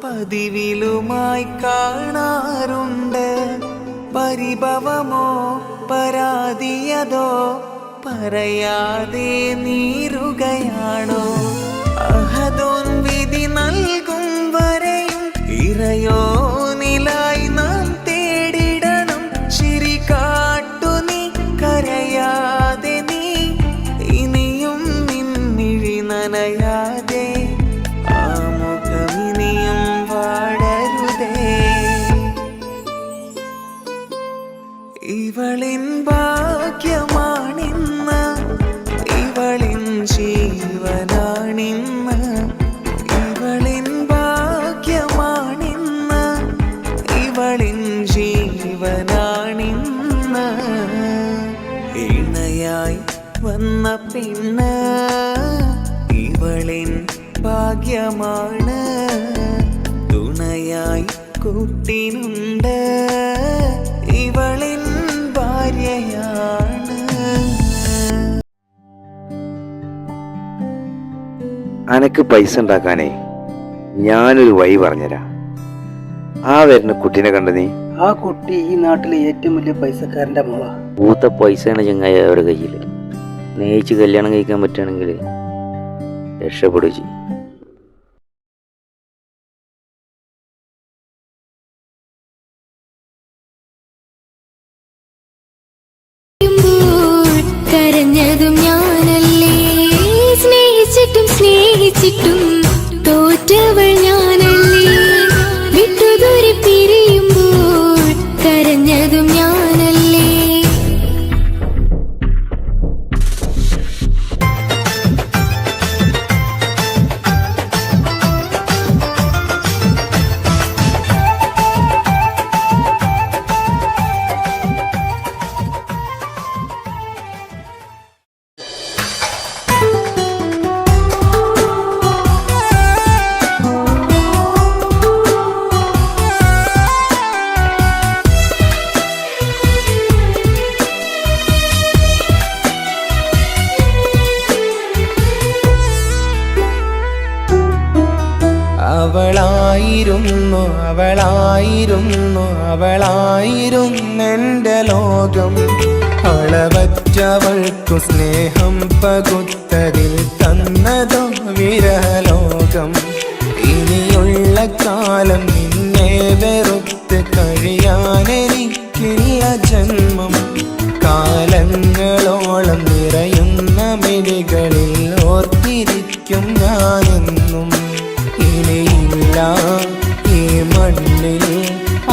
പതിവിലുമായി പതിവായി കാണാറുണ്ട്. പരിഭവമോ പരാതിയതോ പറയാതെ നീറുകയാണോ? അഹദോൻ വിധി നൽകും വരെയും ഇറയോനിലായി നാം തേടിടണം. ചിരി കാട്ടു നീ കരയാതെ, നീ ഇനിയും നിന്നിഴി നനയാതെ, ആ മുഖമിനിയും വാടരുതേ. ഇവളിൻ ഭാഗ്യമാണിന്ന്, ഇവളിൻ ജീവനാണിന്ന്. ഇവളിൻ ഭാഗ്യമാണിന്ന്, ഇവളിൻ ജീവനാണിന്ന്. ഇണയായി വന്ന പെണ്ണ് ഇവളിൻ ഭാഗ്യമാണ്. തുണയായി കൂട്ടിനുണ്ട് ഇവളിൻ ഭാര്യയാണ്. അനക്ക് പൈസ ഉണ്ടാക്കാനേ ഞാനൊരു വഴി പറഞ്ഞുതരാം. ആ വരുന്ന കുട്ടീനെ കണ്ട നീ? ആ കുട്ടി ഈ നാട്ടിലെ ഏറ്റവും വലിയ പൈസക്കാരന്റെ മോളാ. പൂത്ത പൈസയാണ് ചങ്ങായി അവരുടെ കയ്യിൽ. സ്നേഹിച്ച് കല്യാണം കഴിക്കാൻ പറ്റുകയാണെങ്കിൽ രക്ഷപ്പെടുക ചെയ്യും. കരഞ്ഞതും ഞാനല്ലേ, സ്നേഹിച്ചിട്ടും സ്നേഹിച്ചിട്ടും തോറ്റവൾ ഞാനല്ലേ. വിട്ടുദൂരെ പിരിയുമ്പോൾ കരഞ്ഞതും ഞാനല്ലേ. അവളായിരുന്നു അവളായിരുന്നു അവളായിരുന്നെൻ്റെ ലോകം. അളവറ്റവൾക്കു സ്നേഹം പകുത്തതിൽ തന്നതോ വിരലോകം. ഇനിയുള്ള കാലം നിന്നെ വെറുത്ത് കഴിയാനെനിക്കില്ല ജന്മം. കാലങ്ങളോളം നിറയുന്ന മിഴികളിൽ ഓർത്തിരിക്കും ഞാനെന്നും. ഇനിയില്ല ഈ മണ്ണിൽ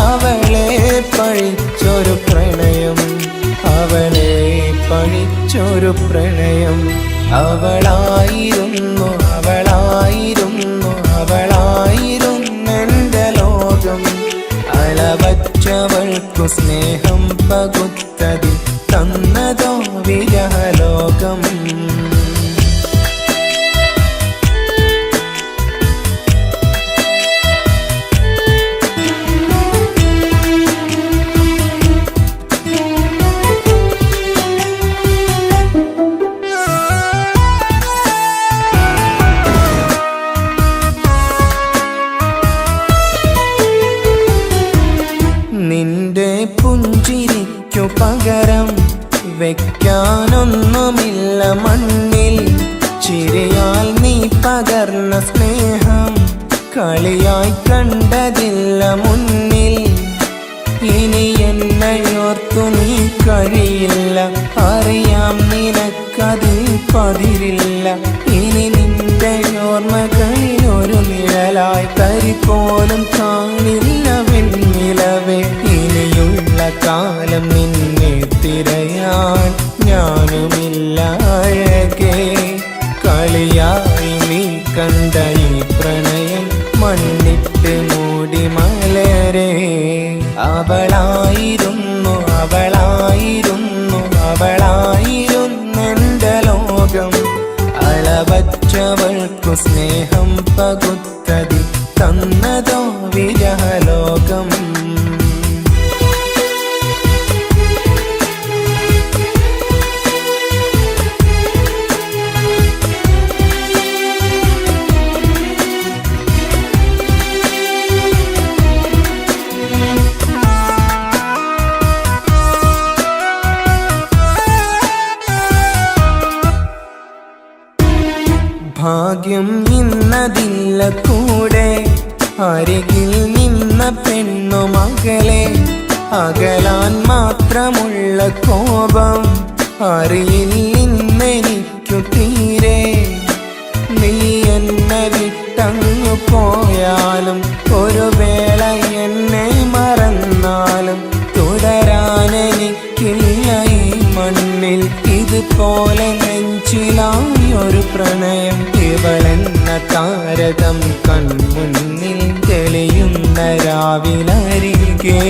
അവളെ പഴിച്ചൊരു പ്രണയം, അവളെ പഴിച്ചൊരു പ്രണയം. അവളായിരുന്നു അവളായിരുന്നു അവളായിരുന്നെൻ്റെ ലോകം. അളവറ്റവൾക്കു സ്നേഹം പകുത്തതിൽ തന്നതോ വിരഹലോകം. നിന്റെ പുഞ്ചിരിക്കു പകരം വെക്കാനൊന്നുമില്ല മണ്ണിൽ. ചിരിയാൽ നീ പകർന്ന സ്നേഹം കളിയായി കണ്ടതില്ല മുന്നിൽ. ഇനി എന്നയോർത്തു നീ കഴിയില്ല, അറിയാം നിനക്കതിൽ പതിരില്ല. ഇനി നിന്റെ ഓർമ്മകളിൽ ഒരു നിഴലായി തരി പോലും കാണില്ല വെണ്ണിലവേ. ഇനിയുള്ള കാലം നിന്നെ തിരയാൻ ഞാനുമില്ല അഴകേ. കളിയായി നീ കണ്ട ഈ പ്രണയം മണ്ണിട്ട് മൂടി മലരേ. അവളായിരുന്നു അവളായിരുന്നു അവളായിരുന്നെൻ്റെ ലോകം. അളവറ്റവൾക്കു സ്നേഹം പകുത്തതിൽ തന്നതോ വിരഹലോകം. ഇനിയും ഇന്നതില്ല കൂടെ അരികിൽ നിന്ന പെണ്ണു മകളെ അകലാൻ മാത്രമുള്ള കോപം അറിയില്ലെന്നെനിക്കു തീരെ നീ എന്നെ വിട്ടങ്ങു പോയാലും ഒരു വേള എന്നെ മറന്നാലും തുടരാനെനിക്കില്ല ഈ മണ്ണിൽ ഇതുപോലെ നെഞ്ചിലായി ഒരു പ്രണയം ഇവളെന്ന താരകം കൺമുന്നിൽ തെളിയുന്ന രാവിലരികെ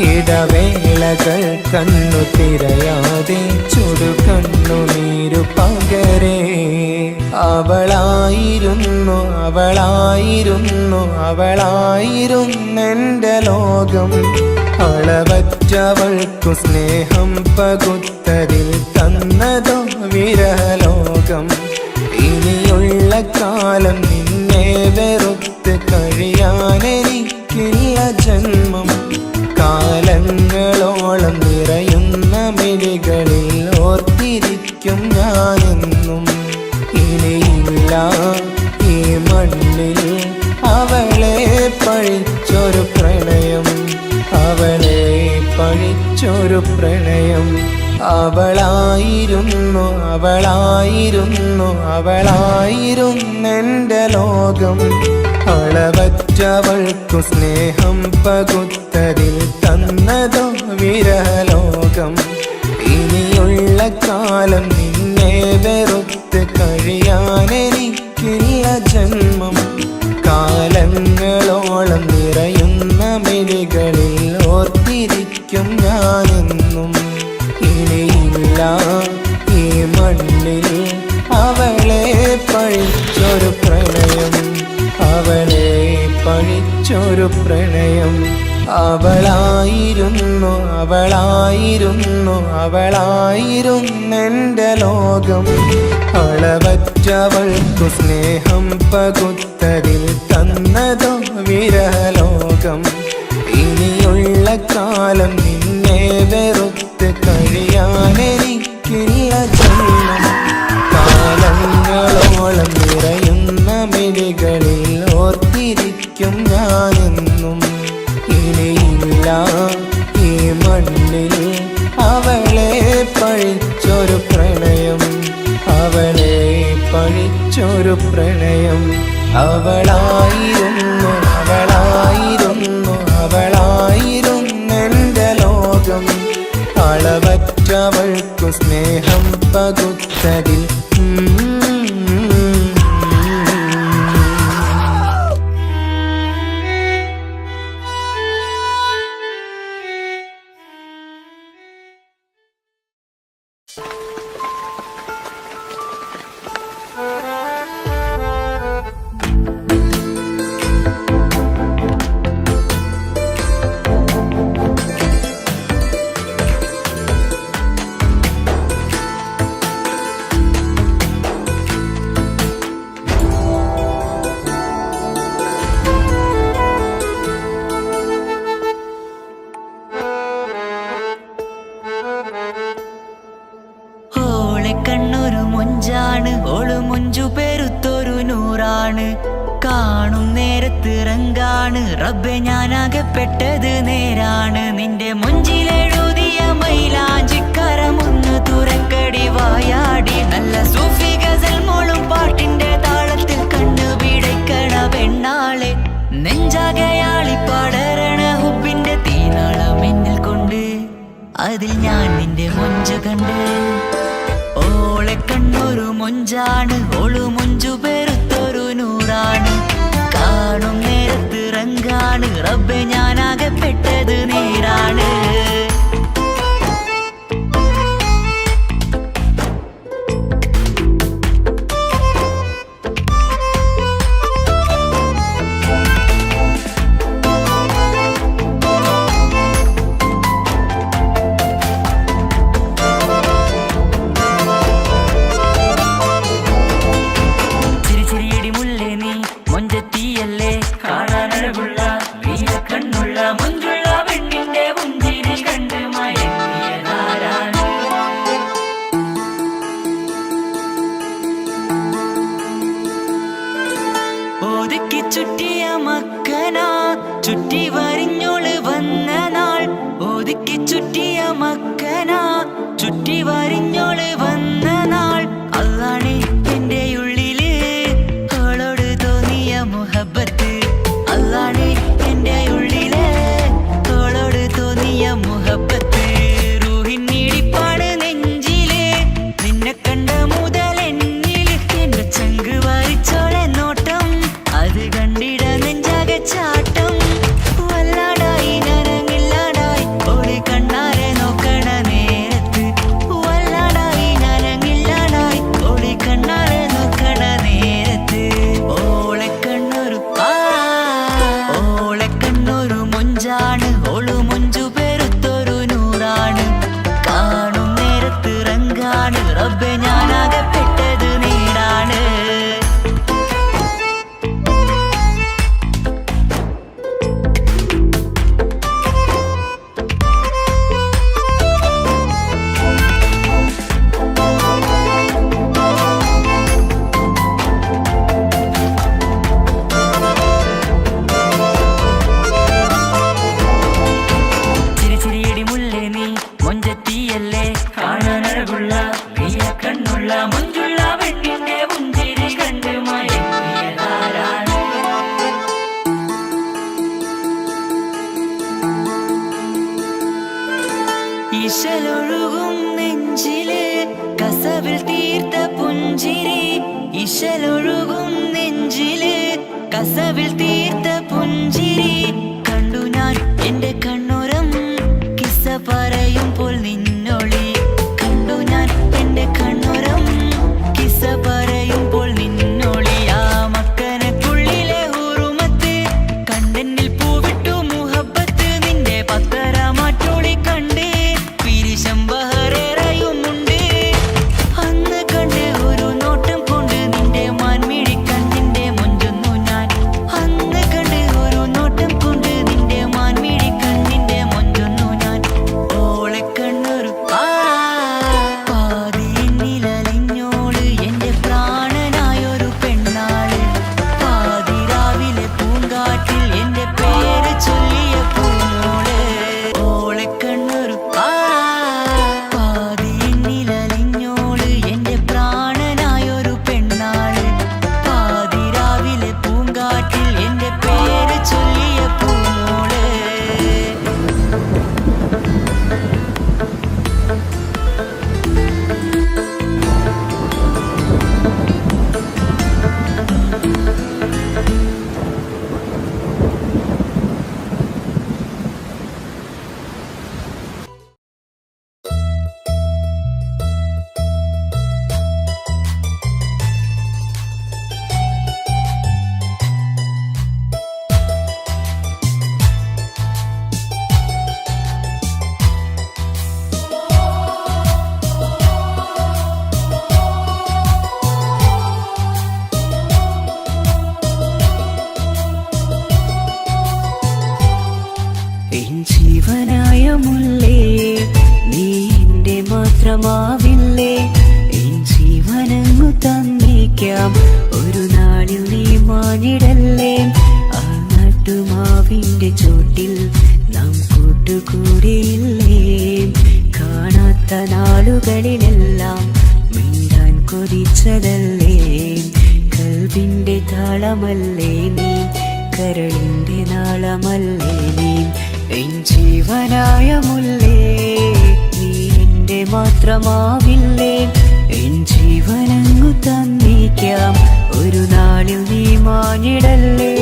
ഇടവേളകൾ കണ്ണു തിരയാതെ ചുടുകണ്ണുനീരു പകരേ അവളായിരുന്നു അവളായിരുന്നു അവളായിരുന്നെൻ്റെ ലോകം അളവറ്റവൾക്കു സ്നേഹം പകുത്തതിൽ തന്നതോ വിരഹലോകം ഇനിയുള്ള കാലം നിന്നെ വെറുത്ത് കഴിയാനെനിക്കില്ല ജന്മം കാലങ്ങളോളം നിറയുന്ന മിഴികളിൽ ഓർത്തിരിക്കും ഞാനെന്നും ഇനിയില്ല ഈ മണ്ണിൽ അവളെ പഴിച്ചൊരു പ്രണയം അവളെ പഴിച്ചൊരു പ്രണയം അവളായിരുന്നു അവളായിരുന്നു അവളായിരുന്നെൻ്റെ ലോകം അളവറ്റവൾക്കു സ്നേഹം പകുത്തതിൽ തന്നതോ വിരഹലോകം ഇനിയുള്ള കാലം നിന്നെ വെറുത്ത് കഴിയാനെനിക്കില്ല ജന്മം കാലങ്ങളോളം നിറയുന്ന മിഴികളിൽ ഓർത്തിരിക്കും ഞാനെന്നും ഇനിയില്ല ഈ മണ്ണിൽ അവളെ പഴിച്ചൊരു പ്രണയം അവളെ പഴിച്ചൊരു പ്രണയം അവളായിരുന്നു അവളായിരുന്നു അവളായിരുന്നെൻ്റെ ലോകം അളവറ്റവൾക്കു സ്നേഹം പകുത്തതിൽ തന്നതോ വിരഹലോകം ഇനിയുള്ള കാലം നിന്നെ വെറുത്ത് കഴിയാനെനിക്കില്ല ജന്മം കാലങ്ങളോളം നിറയുന്ന മിഴികളിൽ ഓർത്തിരിക്കും ഞാനെന്നും ഇനിയില്ല ഈ മണ്ണിൽ അവളെ പഴിച്ചൊരു പ്രണയം അവളെ പഴിച്ചൊരു പ്രണയം അവളായിരുന്നു അവളായിരുന്നു അവളായിരുന്നെൻ്റെ ലോകം അളവറ്റവൾക്കു സ്നേഹം പകുത്തതിൽ കണ്ണൊരു മൊഞ്ചാണ് ഓള് മൊഞ്ചു പെരുത്തൊരു നൂറാണ് കാണും നേരത്ത് റങ്കാണ് റബ്ബെ ഞാനാകപ്പെട്ടത് നേരാണ് നിന്റെ മൊഞ്ചിലെഴുതിയ മൈലാഞ്ചിക്കരമൊന്ന് തുറക്കടി വായാടി നല്ല സൂഫി ഗസൽ മോളും പാട്ടിന്റെ താളത്തിൽ കണ്ണു പിടയ്ക്കണ പെണ്ണാളെ നെഞ്ചാകയാളി പടരണ ഹുബിന്റെ തീനാളം എന്നിൽ കൊണ്ട് അതിൽ ഞാൻ നിന്റെ മൊഞ്ചു കണ്ട് ഓളെ കണ്ണൊരു മൊഞ്ചാണ് ഓളു മൊഞ്ചു പെരുത്തൊരു നൂറാണ് കാണും നേരത്ത് റങ്കാണ് റബ്ബെ ഞാനാകപ്പെട്ടത് നേരാണ് കണ്ണുള്ള മൊഞ്ചുള്ള നൂറാണ്, ഓളു മുഞ്ചു പെരുത്തൊരു നൂറാണ്. കാണും നേരത്ത് റങ്കാണ്, റബ്ബെ ഞാനാകപ്പെട്ടത് നീടാണ്. ഇശലൊഴുകും നെഞ്ചില് കസവിൽ തീർത്ത പുഞ്ചിരി, ഇശലൊഴുകും നെഞ്ചില് കസവിൽ തീർത്ത പുഞ്ചിരി. കണ്ടു ഞാൻ എന്റെ കണ്ണുരം കിസ്സ പറയുമ്പോൾ നിന്നൊളി. കണ്ടു ഞാൻ എന്റെ കണ്ണുരം കിസ്സ പറയുമ്പോൾ നിന്നൊളി. ആ മക്കനക്കുള്ളിലെ ഹുറുമത്ത് കണ്ടെന്നിൽ പൂവിട്ടു മുഹബത്ത്. നിന്റെ പത്തര മാറ്റോളി കണ്ട് ബഹറേറയുമുണ്ട്. അന്ന് കണ്ട് ഒരു നോട്ടം കൊണ്ട് നിന്റെ മാൻമിഴി കണ്ണിന്റെ മൊഞ്ചൊന്നു ഞാൻ. അന്ന് കണ്ട് ഒരു നോട്ടം കൊണ്ട് നിന്റെ മാൻമിഴി കണ്ണിന്റെ മൊഞ്ചൊന്നു ഞാൻ. ഓളെ കണ്ണൊരു പാതിനിലലിഞ്ഞോള് എന്റെ പ്രാണനായൊരു പെണ്ണാള്. പാതിരാവിലെ പൂങ്കാറ്റിൽ എന്റെ പേര് ചൊല്ലിയ പൂമോള്. ഓളെ കണ്ണൊരു പാതിനിലലിഞ്ഞോള് എന്റെ പ്രാണനായൊരു പെണ്ണാള്. പാതിരാവിലെ പൂങ്കാറ്റിൽ എന്റെ പേര് ചൊല്ലിയ പൂമോള്. ജീവനായ മുല്ലേ നീ എന്റെ മാത്രമാവില്ലേ. എൻ ജീവനങ്ങു തന്നേക്കാം ഒരു നാളിൽ നീ മാഞ്ഞിടല്ലേ. ആ നട്ടുമാവിന്റെ ചോട്ടിൽ നാം കൂട്ടുകൂടിയില്ലേ. കാണാത്ത നാളുകളിലെല്ലാം മിണ്ടാൻ കൊതിച്ചതല്ലേ. കൽവിന്റെ താളമല്ലേ നീ, കരളിന്റെ നാളമല്ലേ നീ. എൻ ജീവനായ മുല്ലേ നീ എന്റെ മാത്രമാവില്ലേ. എൻ ജീവനങ്ങു തന്നേക്കാം ഒരു നാളിൽ നീ മാഞ്ഞിടല്ലേ.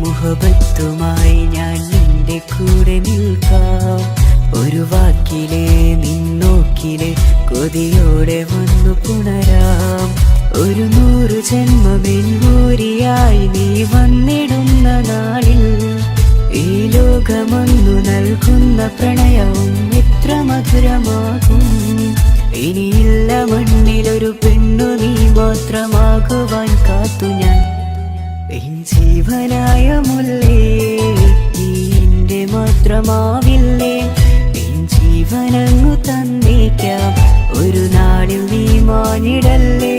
മുഹബത്തുമായി ഞാൻ നിന്റെ കൂടെ നിൽക്കാം. ഒരു വാക്കിലെ നിന്നോക്കിലെ കൊതിയോടെ വന്നു പുണരാം. ഒരു 100 ജന്മമെൻകൂരിയായി നീ വന്നിടുന്ന നാളിൽ ഈ ലോകമൊന്നു നൽകുന്ന പ്രണയവും എത്ര മധുരമാകും. ഇനിയില്ല മണ്ണിലൊരു പെണ്ണു നീ മാത്രമാകുവാൻ കാത്തു ഞാൻ. എൻ ജീവനായ മുല്ലേ നീ എന്റെ മാത്രമാവില്ലേ. എൻ ജീവനങ്ങു തന്നേക്കാം ഒരു നാളിൽ നീ മാഞ്ഞിടല്ലേ.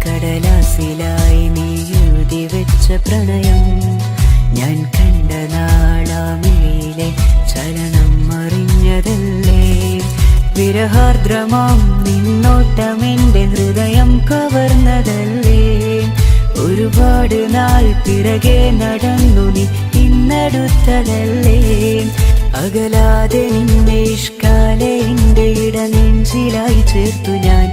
കടലാസിലായി പ്രണയം ഞാൻ കണ്ട നാളാമിഴിയിലെ ചലനം അറിഞ്ഞതല്ലേ വിരഹാർദ്രമാം നിന്നോട്ടം എൻ്റെ ഹൃദയം കവർന്നതല്ലേ ഒരുപാട് നാൾ പിറകെ നടന്നു നീ ഇന്നടുത്തതല്ലേ അകലാതെ നിന്നെ ഇഷ്കാലെ എൻ്റെ ഇടനെഞ്ചിലായി ചേർത്തു ഞാൻ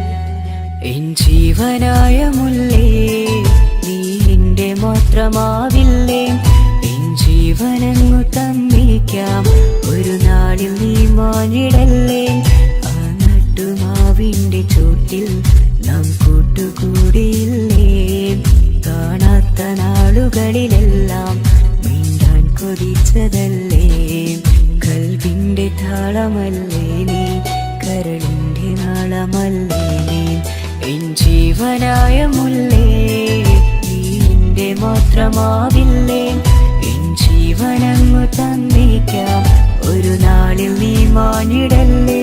എൻ ജീവനായ മുല്ലേ നീ എൻ്റെ മാത്രമാവില്ലേ എൻ ജീവനങ്ങു തന്നിക്കാം ഒരു നാളിൽ നീ മാഞ്ഞിടല്ലേ ആ നട്ടുമാവിൻ്റെ ചോട്ടിൽ നാം കൂട്ടുകൂടിയില്ലേ കാണാത്ത നാളുകളിലെല്ലാം മിണ്ടാൻ കൊതിച്ചതല്ലേ കൽവിൻ്റെ താളമല്ലേ നീ കരളിൻ്റെ നാളമല്ലേ നീ എൻ ജീവനായ മുല്ലേ നീ എൻ്റെ മാത്രമാവില്ലേ എൻ ജീവനങ്ങു തന്നിക്കാം ഒരു നാളിൽ നീ മാഞ്ഞിടല്ലേ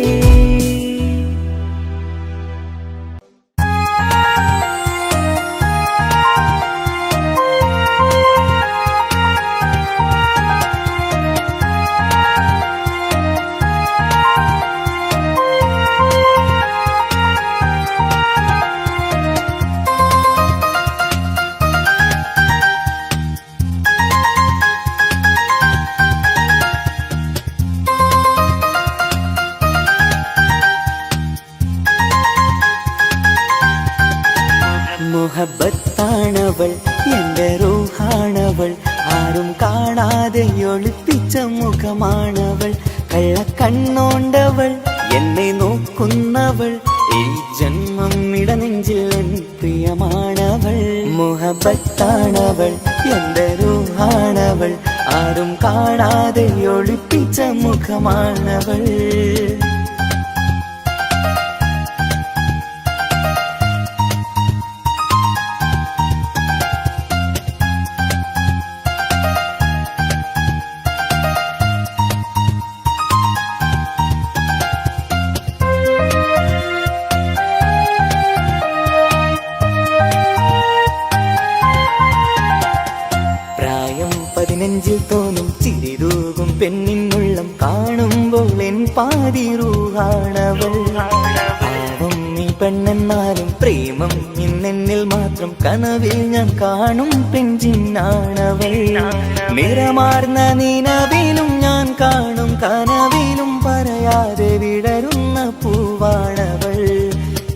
മുഹബത്താണവൾ എൻ്റെ റൂഹാണവൾ ആരും കാണാതെ ഒളിപ്പിച്ച മുഖമാണവൾ കള്ളക്കണ്ണോണ്ടവൾ എന്നെ നോക്കുന്നവൾ ഈ ജന്മം ഇടനെഞ്ചിൽ എൻ പ്രിയമാണവൾ മുഹബത്താണവൾ എൻ്റെ റൂഹാണവൾ ആരും കാണാതെ ഒളിപ്പിച്ച മുഖമാണവൾ നെഞ്ചിൽ തോന്നും ചിരിതൂകും പെണ്ണിനുള്ളം കാണുമ്പോൾ എൻ പാതി റൂഹാണവൾ പാവം നീ പെണ്ണെന്നാലും പ്രേമം ഇന്നെന്നിൽ മാത്രം കനവിൽ ഞാൻ കാണും പെഞ്ചിന്നാണവൾ നിറമാർന്ന നിലവിലും ഞാൻ കാണും കനവിലും പറയാതെ വിടരുന്ന പൂവാണവൾ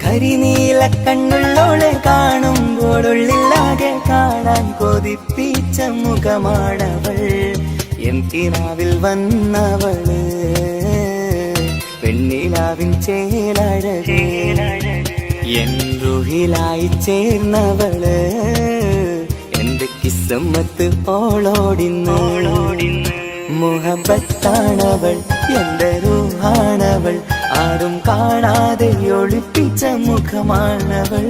കരിനീല കണ്ണുള്ളോളെ കാണുമ്പോഴുള്ളിലാകെ കാണാൻ കൊതിപ്പിച്ച മുഖമാണവൾ എൻ കിനാവിൽ വന്നവള് പെണ്ണിലാവിൻ ചേലഴകേ എൻ റുഹിലായി ചേർന്നവള് എന്റെ കിസ്സമ്മത്ത് ഓളോടിന്നോളോടിന്ന് മുഹബത്താണവൾ എൻ്റെ റൂഹാണവൾ ആരും കാണാതെ ഒളിപ്പിച്ച മുഖമാണവൾ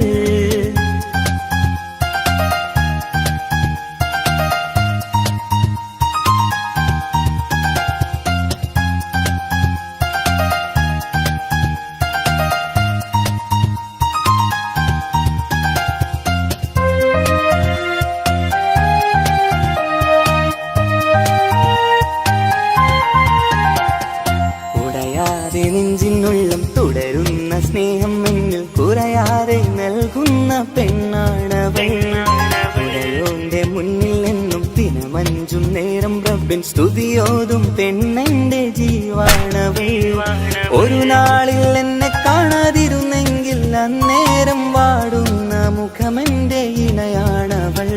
നെഞ്ചിനുള്ളം തുടരുന്ന സ്നേഹം എന്നിൽ കുറയാതെ നൽകുന്ന പെണ്ണാണവൾ ഉടയോന്റെ മുന്നിൽ നിന്നും ദിനമഞ്ചും നേരം റബ്ബിൻ സ്തുതിയോതും പെണ്ണെന്റെ ജീവാണവൾ ഒരു നാളിൽ എന്നെ കാണാതിരുന്നെങ്കിൽ അന്നേരം വാടുന്ന മുഖമെന്റെ ഇണയാണവൾ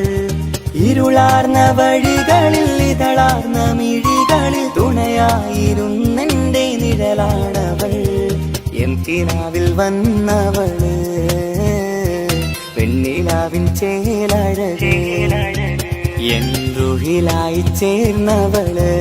ഇരുളാർന്ന വഴികളിൽ ഇതളാർന്ന മിഴികളിൽ തുണയായിരുന്നെന്റെ നിഴലാണവൾ എൻ കിനാവിൽ വന്നവള് പെണ്ണിലാവിൻ ചേലഴകേ എൻ റുഹിലായി ചേർന്നവള്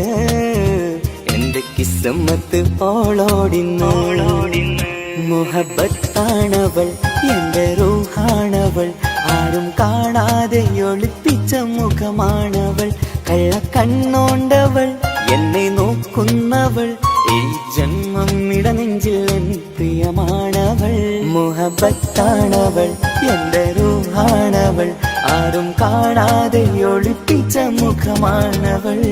എന്റെ കിസ്സമ്മത്ത് ഓളോടിന്നോളോടിന്ന് മുഹബത്താണവൾ എൻ്റെ റൂഹാണവൾ ആരും കാണാതെ ഒളിപ്പിച്ച മുഖമാണവൾ കള്ളക്കണ്ണോണ്ടവൾ എന്നെ നോക്കുന്നവൾ ഈ ജന്മം ഇടനെഞ്ചിൽ എൻ പ്രിയമാണവൾ മുഹബത്താണവൾ എൻ്റെ റൂഹാണവൾ ആരും കാണാതെ ഒളിപ്പിച്ച മുഖമാണവൾ.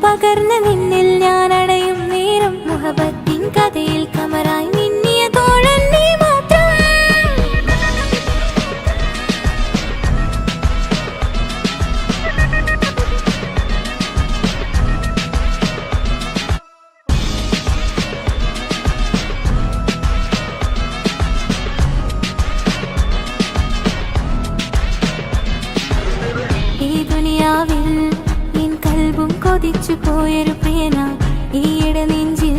പകർന്ന് നിന്നിൽ ഞാൻ അടയും നേരം മുഹബത്തിൻ കഥയിൽ കമറായി മിന്നിയ തോഴൻ നീ മാത്രം. ഈ ദുനിയാവിൽ കൊതിച്ചു പോയൊരു പ്രിയന, ഈയിടെ നെഞ്ചിൽ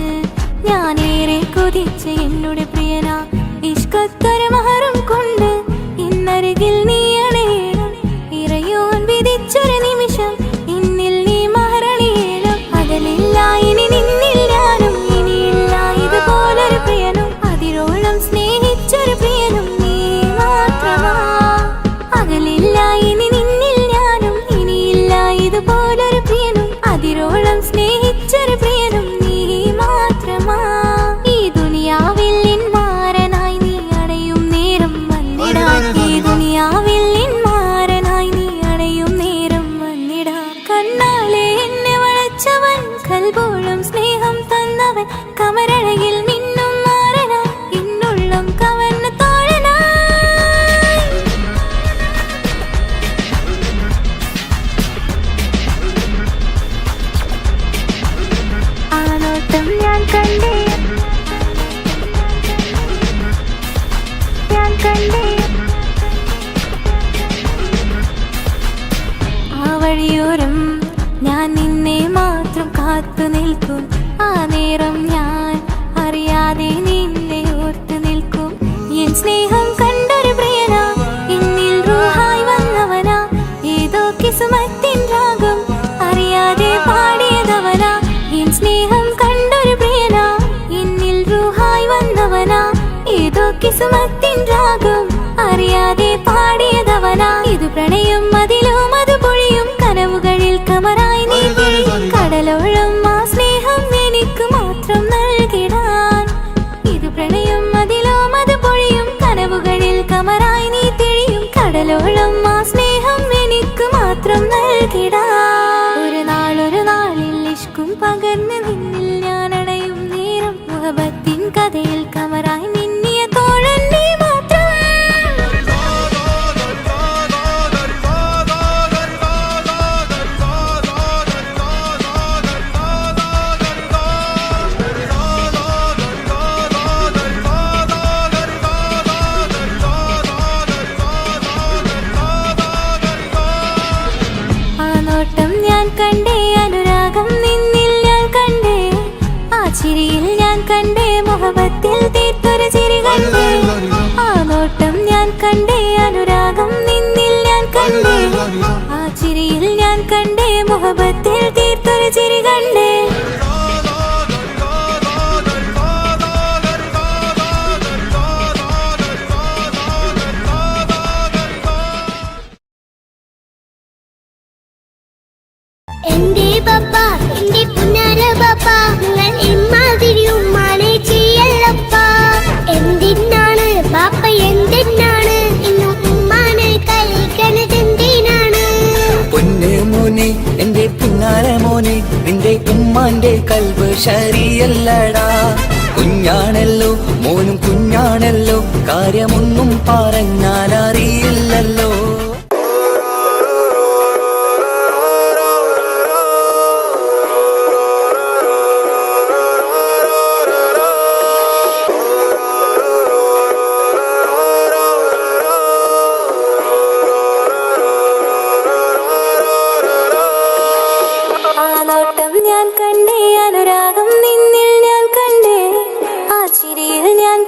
ഞാനേറെ കൊതിച്ച് എന്നോട് പ്രിയന. ഇഷ്കത്തൊരു മഹറും കൊണ്ട് ഇന്നരികിൽ നീ അണയണം. ഇറയോൻ വിധിച്ചൊരു നിമിഷം ഇന്നിൽ നീ മഹറണിയേണം. അകലില്ല ഇനി നിന്നിൽ ഞാനും, ഇനിയില്ല ഇതുപോലൊരു പ്രിയനും. അതിരോളം സ്നേഹിച്ചൊരു പ്രിയനും നീ മാത്രമാ. അകലില്ല ഇനി നിന്നിൽ ഞാനും, ഇനിയില്ല ഇതുപോലൊരു പ്രിയനും. അതിരോളം സ്നേഹിച്ചൊരു പ്രിയനും നീ മാത്രമാ. ഈ ദുനിയാവിൽ നിന്മാരനായി നീ അടയും നേരം വന്നിടാൻ. ഈ ദുനിയാവിൽ നിന്മാരനായി നീ അടയും നേരം വന്നിടാൻ. കണ്ണാലെ എന്നെ വളച്ചവൻ, കൽബോളം സ്നേഹം തന്നവൻ, കമരഴകിൽ മിന്നും മാറനായി എന്നുള്ളം കവർന്ന തോഴനായി. ഞാൻ കണ്ടേ ആ വഴിയോരം ഞാൻ നിന്നെ മാത്രം കാത്തു നിൽക്കും. ആ നേരം ഞാൻ അറിയാതെ നിന്നെ ഓർത്തു നിൽക്കും. എൻ സ്നേഹം കണ്ടൊരു പ്രിയനാ, എന്നിൽ റൂഹായി വന്നവനാ. ഏതോ കിസ്മത്തിൻ രാഗം അറിയാതെ പാടിയതവനാ. എൻ സ്നേഹം കണ്ടൊരു പ്രിയനാ, എന്നിൽ റൂഹായി വന്നവനാ. ഏതോ കിസ്മത്തിൻ രാഗം അറിയാതെ പാടിയതവനാ. ഇത് പ്രണയം അതിലും അത് പൊഴിയും കനവുകളിൽ കമറായി നീ തിരിയും. കടലോളം ആ സ്നേഹം എനിക്ക് മാത്രം നൽകിടാൻ. ഇത് പ്രണയം അതിലും അത് പൊഴിയും കനവുകളിൽ കമറായി നീ തിരിയും. കടലോളം ആ സ്നേഹം എനിക്ക് മാത്രം നൽകിടാൻ. ഒരു നാളിൽ ഇഷ്കും പകർന്ന് നിന്നിൽ ഞാൻ അടയും നേരം മുഹബത്തിൻ കഥയിൽ കമറായി മിന്നിയ തോഴൻ നീ മാത്രം. ആ നോട്ടം ഞാൻ കണ്ടേ, അനുരാഗം നിന്നിൽ ഞാൻ കണ്ടേ. ആ ചിരിയിൽ ഞാൻ കണ്ടേ, മുഹബത്തിൽ തീർത്തൊരു ചിരി കണ്ടേ. ആ നോട്ടം ഞാൻ കണ്ടേ, അനുരാഗം നിന്നിൽ ഞാൻ കണ്ടേ. ആ ചിരിയിൽ ഞാൻ കണ്ടേ, മുഹബത്തിൽ തീർത്തൊരു ചിരി കണ്ടേ. എന്റെ പപ്പ, എന്റെ പുന്നാര പപ്പ, നിങ്ങൾ ഇമ്മാതിരി ഉമ്മാനെ ചെയ്യല്ലപ്പ. എന്തിനാണ് പാപ്പ, എന്തിനാണ് ഇന്ന് ഉമ്മാനെ കളിക്കണതെന്തിനാണ്? പൊന്നെ മോനെ, എന്റെ പിന്നാലെ മോനെ, നിന്റെ ഉമ്മാന്റെ കൽബ് ശരിയല്ലടാ. കുഞ്ഞാണല്ലോ മോനും കുഞ്ഞാണല്ലോ, കാര്യമൊന്നും പറഞ്ഞാൽ അറിയില്ലല്ലോ.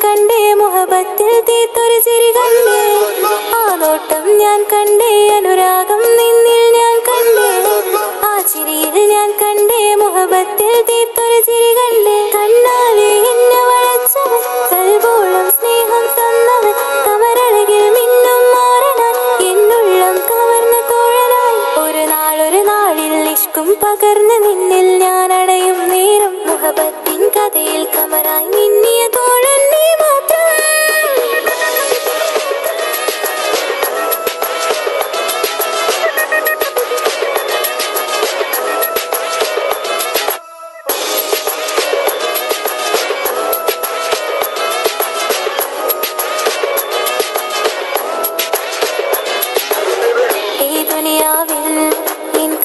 കണ്ടേ മുഹബത്തിൽ തീർത്തൊരു ചിരി കണ്ടേ ആ നോട്ടം ഞാൻ കണ്ടേ അനുരാഗം നിന്നിൽ ഞാൻ കണ്ടേ ആ ചിരിയിൽ ഞാൻ കണ്ടേ മുഹബത്തിൽ തീർത്തൊരു ചിരി കണ്ടേ കണ്ണാലെ എന്നെ വളച്ചവൻ കൽബോളം സ്നേഹം തന്നവൻ കമരഴകിൽ മിന്നും മാറനാൻ എന്നുള്ളം കവർന്ന തോഴനായി ഒരു നാളിൽ ഇഷ്കും പകർന്ന് നിന്നിൽ ഞാൻ അടയും നേരം മുഹബത്തിൻ കഥയിൽ കമറായി മിന്നിയ തോഴൻ നീ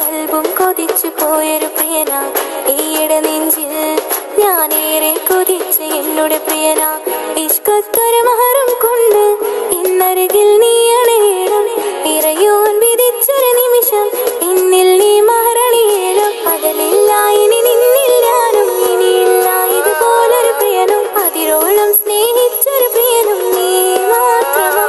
മാത്രം കൊതിച്ചു പോയൊരു പ്രിയനാ ഈയിടെ നെഞ്ചിൽ ഞാനേറെ കൊതിച്ച് എന്നോട് പ്രിയനാ ഇഷ്കത്തൊരു മഹറും കൊണ്ട് ഇന്നരികിൽ നീ അണയണം ഇറയോൻ വിധിച്ചൊരു നിമിഷം ഇന്നിൽ നീ മഹറണിയേണം പകലില്ല ഇനി നിന്നിൽ ഞാനും ഇനിയില്ല ഇതുപോലൊരു പ്രിയനും അതിരോളം സ്നേഹിച്ചൊരു പ്രിയനും നീ മാത്രമാ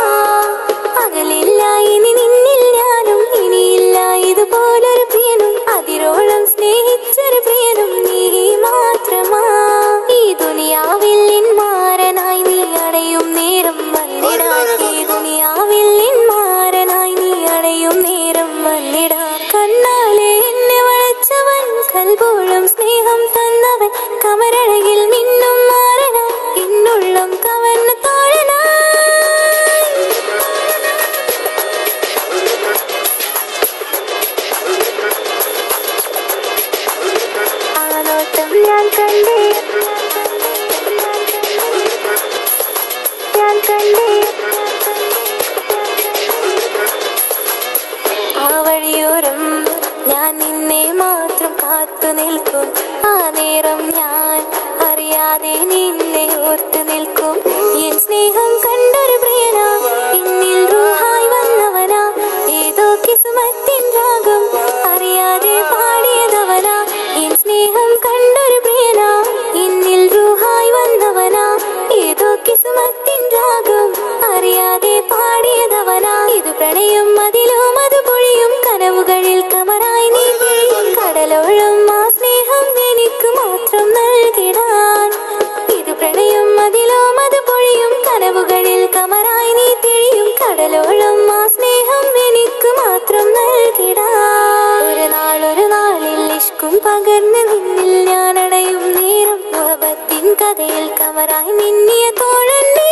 പകലില്ല ഇനി നിന്നിൽ ഞാനും ഇനിയില്ല ഇതുപോലൊരു പ്രിയനും അതിരോളം സ്നേഹിച്ചൊരു പ്രിയനും നീ മാത്രമാ ഈ ദുനിയാവിൽ മാരനായി നീ അടയും നേരം വന്നിടാൻ ഈ ദുനിയാവിൽ മാരനായി നീ അടയും നേരം വന്നിടാൻ കണ്ണാലെ എന്നെ വളച്ചവൻ കൽബോളം സ്നേഹം തന്നവൻ കമരഴകിൽ മിന്നും മാറനാ എന്നുള്ളം കവർന്ന തോഴനായി ഞാൻ കണ്ടേ ആ വഴിയോരം ഞാൻ നിന്നെ മാത്രം കാത്തു നിൽക്കും ആ നേരം ഞാൻ അറിയാതെ നിന്നെ ഓർത്തു നിൽക്കും എൻ സ്നേഹം കണ്ടൊരു പ്രിയനാ എന്നിൽ റൂഹായി വന്നവനാ ഏതോ കിസ്മത്തിൻ രാഗം അറിയാതെ പാടിയതവനാ എൻ സ്നേഹം കണ്ടൊരു പ്രിയനാ എന്നിൽ റൂഹായി വന്നവനാ ഏതോ കിസ്മത്തിൻ രാഗം അറിയാതെ പാടിയതവനാ ഇത് പ്രണയം അതിലും അത് പൊഴിയും കനവുകളിൽ കമറായി നീ പൊഴിയും കടലോളം ആ സ്നേഹം എനിക്ക് മാത്രം നൽകിടാൻ ഇത് പ്രണയം അതിലും അത് പൊഴിയും കനവുകളിൽ കമറായി നീ തിഴിയും കടലോളം ആ സ്നേഹം എനിക്ക് മാത്രം നൽകിടാൻ ഒരു നാളിൽ ഇഷ്കും പകർന്ന് നിന്നിൽ ഞാൻ അടയും നേരം മുഹബത്തിൻ കഥയിൽ കമറായി മിന്നിയ തോഴൻ നീ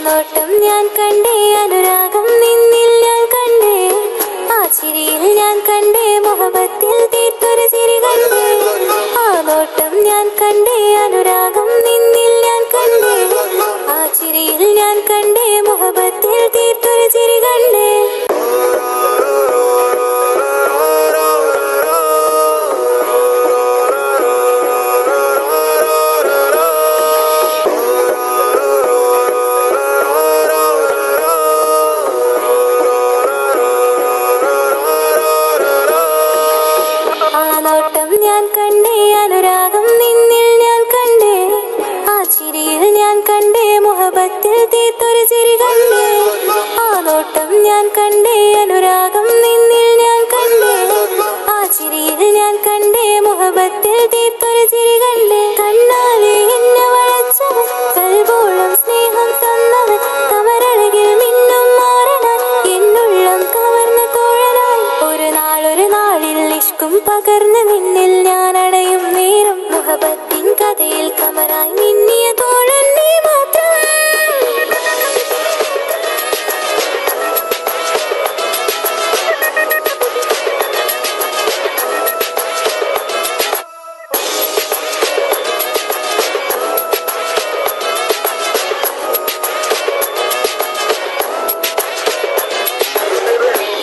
മാത്രം ഞാൻ കണ്ടേ അനുരാഗം നിന്നിൽ ഞാൻ കണ്ടേ ആ ചിരിയിൽ ഞാൻ കണ്ടേ മുഹബത്തിൽ തീർത്തൊരു ചിരി കണ്ടേ ആ നോട്ടം ഞാൻ കണ്ടേ അനുരാഗം നിന്നിൽ ഞാൻ കണ്ടേ ആ ചിരിയിൽ ഞാൻ കണ്ടേ മുഹബത്തിൽ തീർത്തൊരു ചിരി കണ്ടേ ഞാൻ കണ്ടേ അനുരാഗം നിന്നിൽ ഞാൻ കണ്ടേ ആ ചിരിയിൽ ഞാൻ കണ്ടേ മുഹബത്തിൽ തീർത്തൊരു ചിരി കണ്ടേ ആ നോട്ടം ഞാൻ കണ്ടേ അനുരാഗം നിന്നിൽ ഞാൻ കണ്ടേ ആ ചിരിയിൽ ഞാൻ കണ്ടേ മുഹബത്തിൽ തീർത്തൊരു ചിരി കണ്ടേ കണ്ണാലെ എന്നെ വളച്ചവൻ കൽബോളം സ്നേഹം തന്നവൻ കമരഴകിൽ മിന്നും മാറനാൻ എന്നുള്ളം കവർന്ന തോഴനായി ഒരു നാളിൽ ഇഷ്കും പകർന്ന് നിന്നിൽ ഞാൻ അടയും നേരം മുഹബത്തിൻ കഥയിൽ കമറായി മിന്നിയ തോഴൻ നീ മാത്രം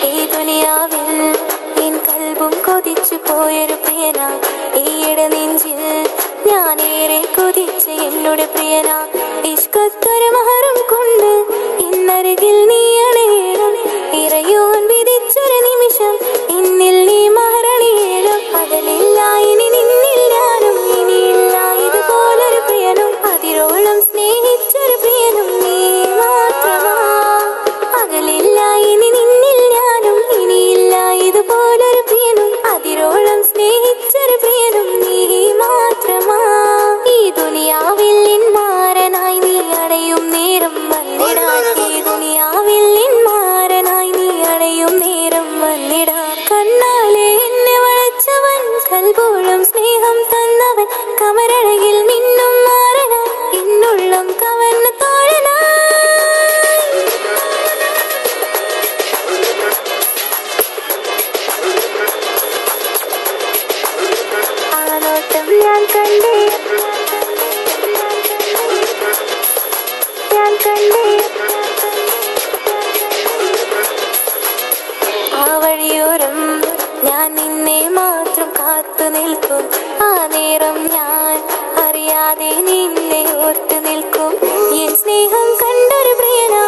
ഈ ദുനിയാവിൽ എൻ കൽബും കൊതിച്ചു പോയൊരു പ്രിയനാ എന്നുടെ പ്രിയനാ ഇഷ്കത്തൊരു മഹറും കൊണ്ട് ഇന്നരികിൽ നീ അണയണം ഇറയോൻ വിധിച്ചൊരു നിമിഷം ഇന്നിൽ നീ മഹറണിയണം പകലില്ല ഇനി നിന്നിൽ ഞാനും ഇനിയില്ല ഇതുപോലൊരു പ്രിയനും അതിരോളം സ്നേഹിച്ചൊരു പ്രിയനും നീ മാത്രമാ പകലില്ല ഇനി നിന്നിൽ ഞാനും ഇനിയില്ല ഇതുപോലൊരു പ്രിയനും അതിരോളം സ്നേഹിച്ചൊരു പ്രിയനും നീ മാത്രമാ ഈ ദുനിയാവിൽ മാരനായി നീ അടയും നേരം വന്നിടാൻ ഈ ദുനിയാവിൽ മാരനായി നീ അടയും നേരം വന്നിടാൻ കണ്ണാലെ എന്നെ വളച്ചവൻ കൽബോളം സ്നേഹം തന്നവൻ കമരഴകിൽ മിന്നും മാറനായി എന്നുള്ളം കവർന്ന് തോഴനായി ആ നോട്ടം ഞാൻ കണ്ടേ ആ വഴിയോരം ഞാൻ നിന്നെ മാത്രം കാത്തു നിൽക്കും ആ നേരം ഞാൻ അറിയാതെ നിന്നെ ഓർത്തു നിൽക്കും എൻ സ്നേഹം കണ്ടൊരു പ്രിയനാ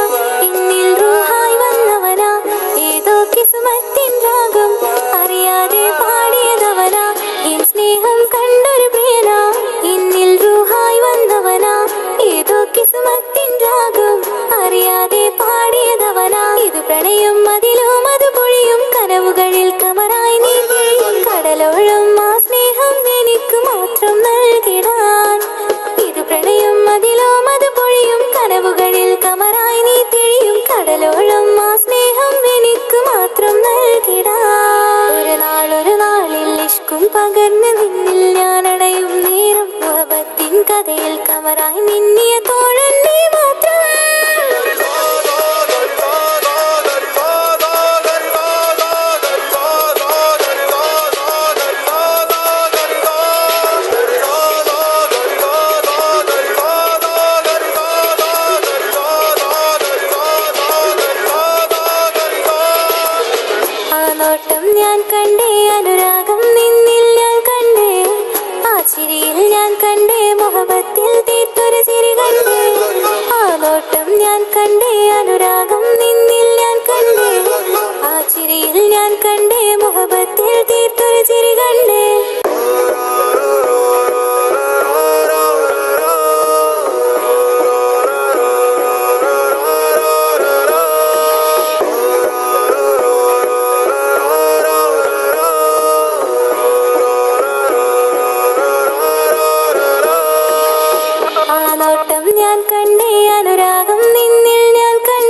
എന്നിൽ റൂഹായി വന്നവനാ ഏതോ കിസ്മത്തിൻ രാഗം അറിയാതെ പാടിയതവനാ എൻ സ്നേഹം കണ്ടൊരു പ്രിയനാ എന്നിൽ റൂഹായി വന്നവനാ ഏതോ കിസ്മത്തിൻ രാഗം അറിയാതെ പാടിയതവനാ ഇത് പ്രണയം അതിലും അത് പൊഴിയും കനവുകളിൽ കമറായി നീ പൊഴിയും കടലോളം ആ സ്നേഹം എനിക്ക് മാത്രം നൽകിടാൻ ഇത് പ്രണയം അതിലും അത് പൊഴിയും കനവുകളിൽ കമറായി നീ തിഴിയും കടലോളം ആ സ്നേഹം എനിക്ക് മാത്രം നൽകിടാൻ ഒരു നാളിൽ ഇഷ്കും പകർന്ന് നിന്നിൽ ഞാൻ അടയും നേരം മുഹബത്തിൻ കഥയിൽ കമറായി നിന്നിയ തോഴൻ നീ മാത്രം ആ നോട്ടം ഞാൻ കണ്ടേ അനുരാഗം നിന്നിൽ ഞാൻ കണ്ടേ ആ ചിരിയിൽ ഞാൻ കണ്ടേ മുഹബത്തിൽ തീർത്തൊരു ചിരി കണ്ടേ ആ നോട്ടം ഞാൻ കണ്ടേ അനുരാഗം നിന്നിൽ ഞാൻ കണ്ടേ ആ ചിരിയിൽ ഞാൻ കണ്ടേ മുഹബത്തിൽ തീർത്തൊരു ചിരി കണ്ടേ ആ നോട്ടം ഞാൻ കണ്ടേ അനുരാഗം നിന്നിൽ ഞാൻ കണ്ടേ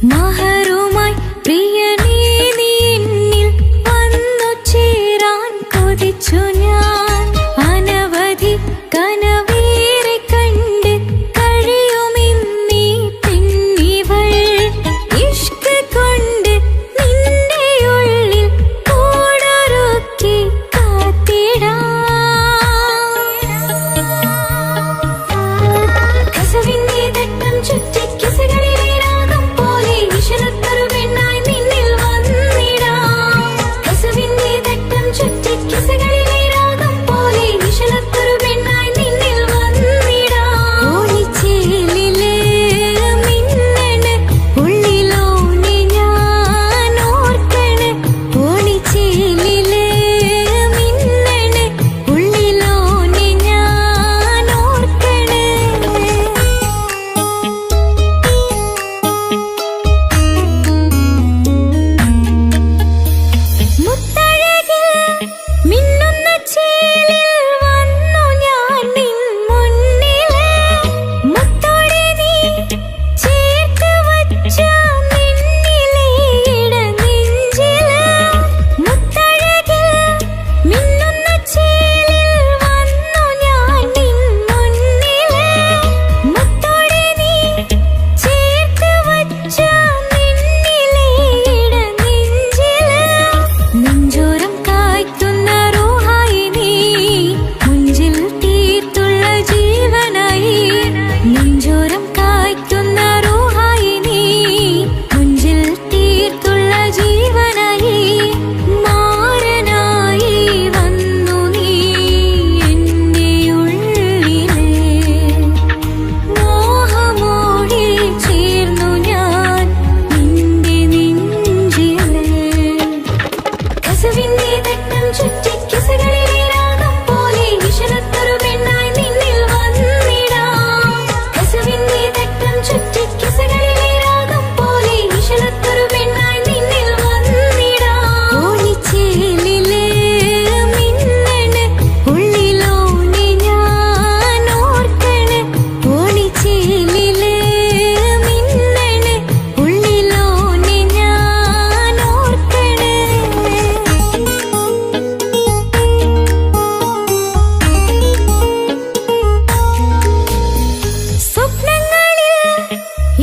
മഹറുമായി പ്രിയനേ നീ എന്നിൽ വന്നു ചേരാൻ കൊതിച്ചു ഞാൻ അനവധി കനവേറെ കണ്ട് കഴിയുമിന്നീ പെണ്ണിവൾ ഇഷ്ക് കൊണ്ട് നിന്റെ ഉള്ളിൽ കൂടൊരുക്കി കാത്തിടാം കസവിന്റെ തട്ടം ചുറ്റി കിസകളിലെ രാഗം പോലെ വിഷണത്തൊരു പെണ്ണായി നിന്നിൽ വന്നിടാം കസവിന്റെ തട്ടം ചുറ്റി കിസകളിലെ രാഗം പോലെ വിഷണത്തൊരു പെണ്ണായി നിന്നിൽ വന്നിടാം ഓണിച്ചേലിലെ മിന്നണ് ഉള്ളിലോനെ ഞാൻ ഓർക്കണ് ഓണിച്ചേലിലെ മിന്നണ് ഉള്ളിലോനെ ഞാൻ ഓർക്കണ് മുത്തഴകിൽ മിന്നുന്ന ചേലിൽ വന്നു ഞാൻ നിൻ മുന്നിലെ മുത്തോടെ നീ ചേർത്ത് വച്ച നിന്നിലെ ഇടനെഞ്ചില് മുത്തഴകിൽ മിന്നുന്ന ചേലിൽ വന്നു ഞാൻ നിൻ മുന്നിലെ മുത്തോടെ നീ ചേർത്ത് വച്ച നിന്നിലെ ഇടനെഞ്ചില് നെഞ്ചോരം കായ്ക്കുന്ന റൂഹായി നീ മുഞ്ചിൽ തീർത്തുള്ള ജീവനായി നെഞ്ചോരം കായ്ക്കുന്ന റൂഹായി നീ മുഞ്ചിൽ തീർത്തുള്ള ജീവനായി മാരനായി വന്നു നീ എൻ്റെ ഉള്ളിലെ മോഹമോടി ചേർന്നു ഞാൻ നിന്റെ നെഞ്ചിലെ കസവിന്റെ തട്ടം ചുറ്റി കിസകളിലെ രാഗം പോലെ വിഷണത്തൊരു പെണ്ണായി നിന്നിൽ വന്നിടാം കസവിന്റെ തട്ടം ചുറ്റി കിസകളിലെ രാഗം പോലെ വിഷണത്തൊരു പെണ്ണായി നിന്നിൽ വന്നിടാം ഓണിച്ചേലിലെ മിന്നണ് ഉള്ളിലോനെ ഞാൻ ഓർക്കണ് ഓണിച്ചേലിലെ മിന്നണ് ഉള്ളിലോനെ ഞാൻ ഓർക്കണ് സ്വപ്നങ്ങളിൽ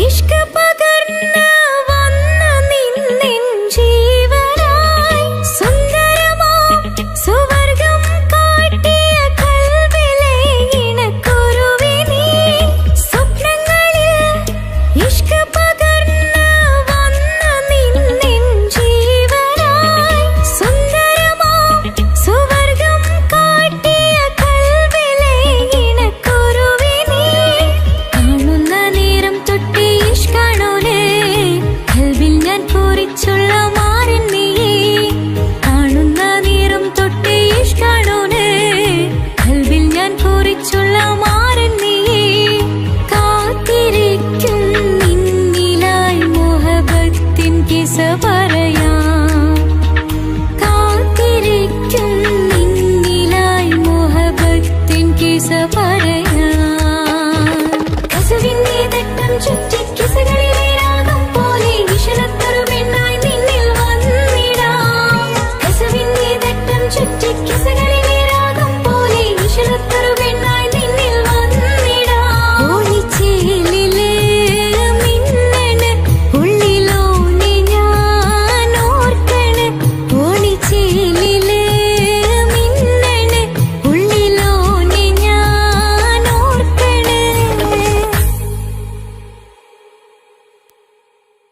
ഇഷ്ക് പകർന്ന് വന്ന നിന്നിൻ ജീവനായി സുന്ദരമാം സുവർഗം കാട്ടിയ കൽവിലെ ഇണക്കുരുവി നീ സ്വപ്നങ്ങളിൽ ഇഷ്ക് പകർന്ന് വന്ന നിന്നിൻ ജീവനായി സുന്ദരമാം സുവർഗം കാട്ടിയ കൽവിലെ ഇണക്കുരുവി നീ കാണുന്ന നേരം തൊട്ട് ഇഷ്കാണോനെ കൽവിൽ ഞാൻ പൂരിച്ചുള്ള മാറിൻ നീ കാണുന്ന നേരം തൊട്ട് ഇഷ്കാണോനെ കൽവിൽ ഞാൻ പൂരിച്ചുള്ള മാറിൻ നീ കാത്തിരിക്കും നിന്നിലായി മോഹബത്തിൻ കിസവ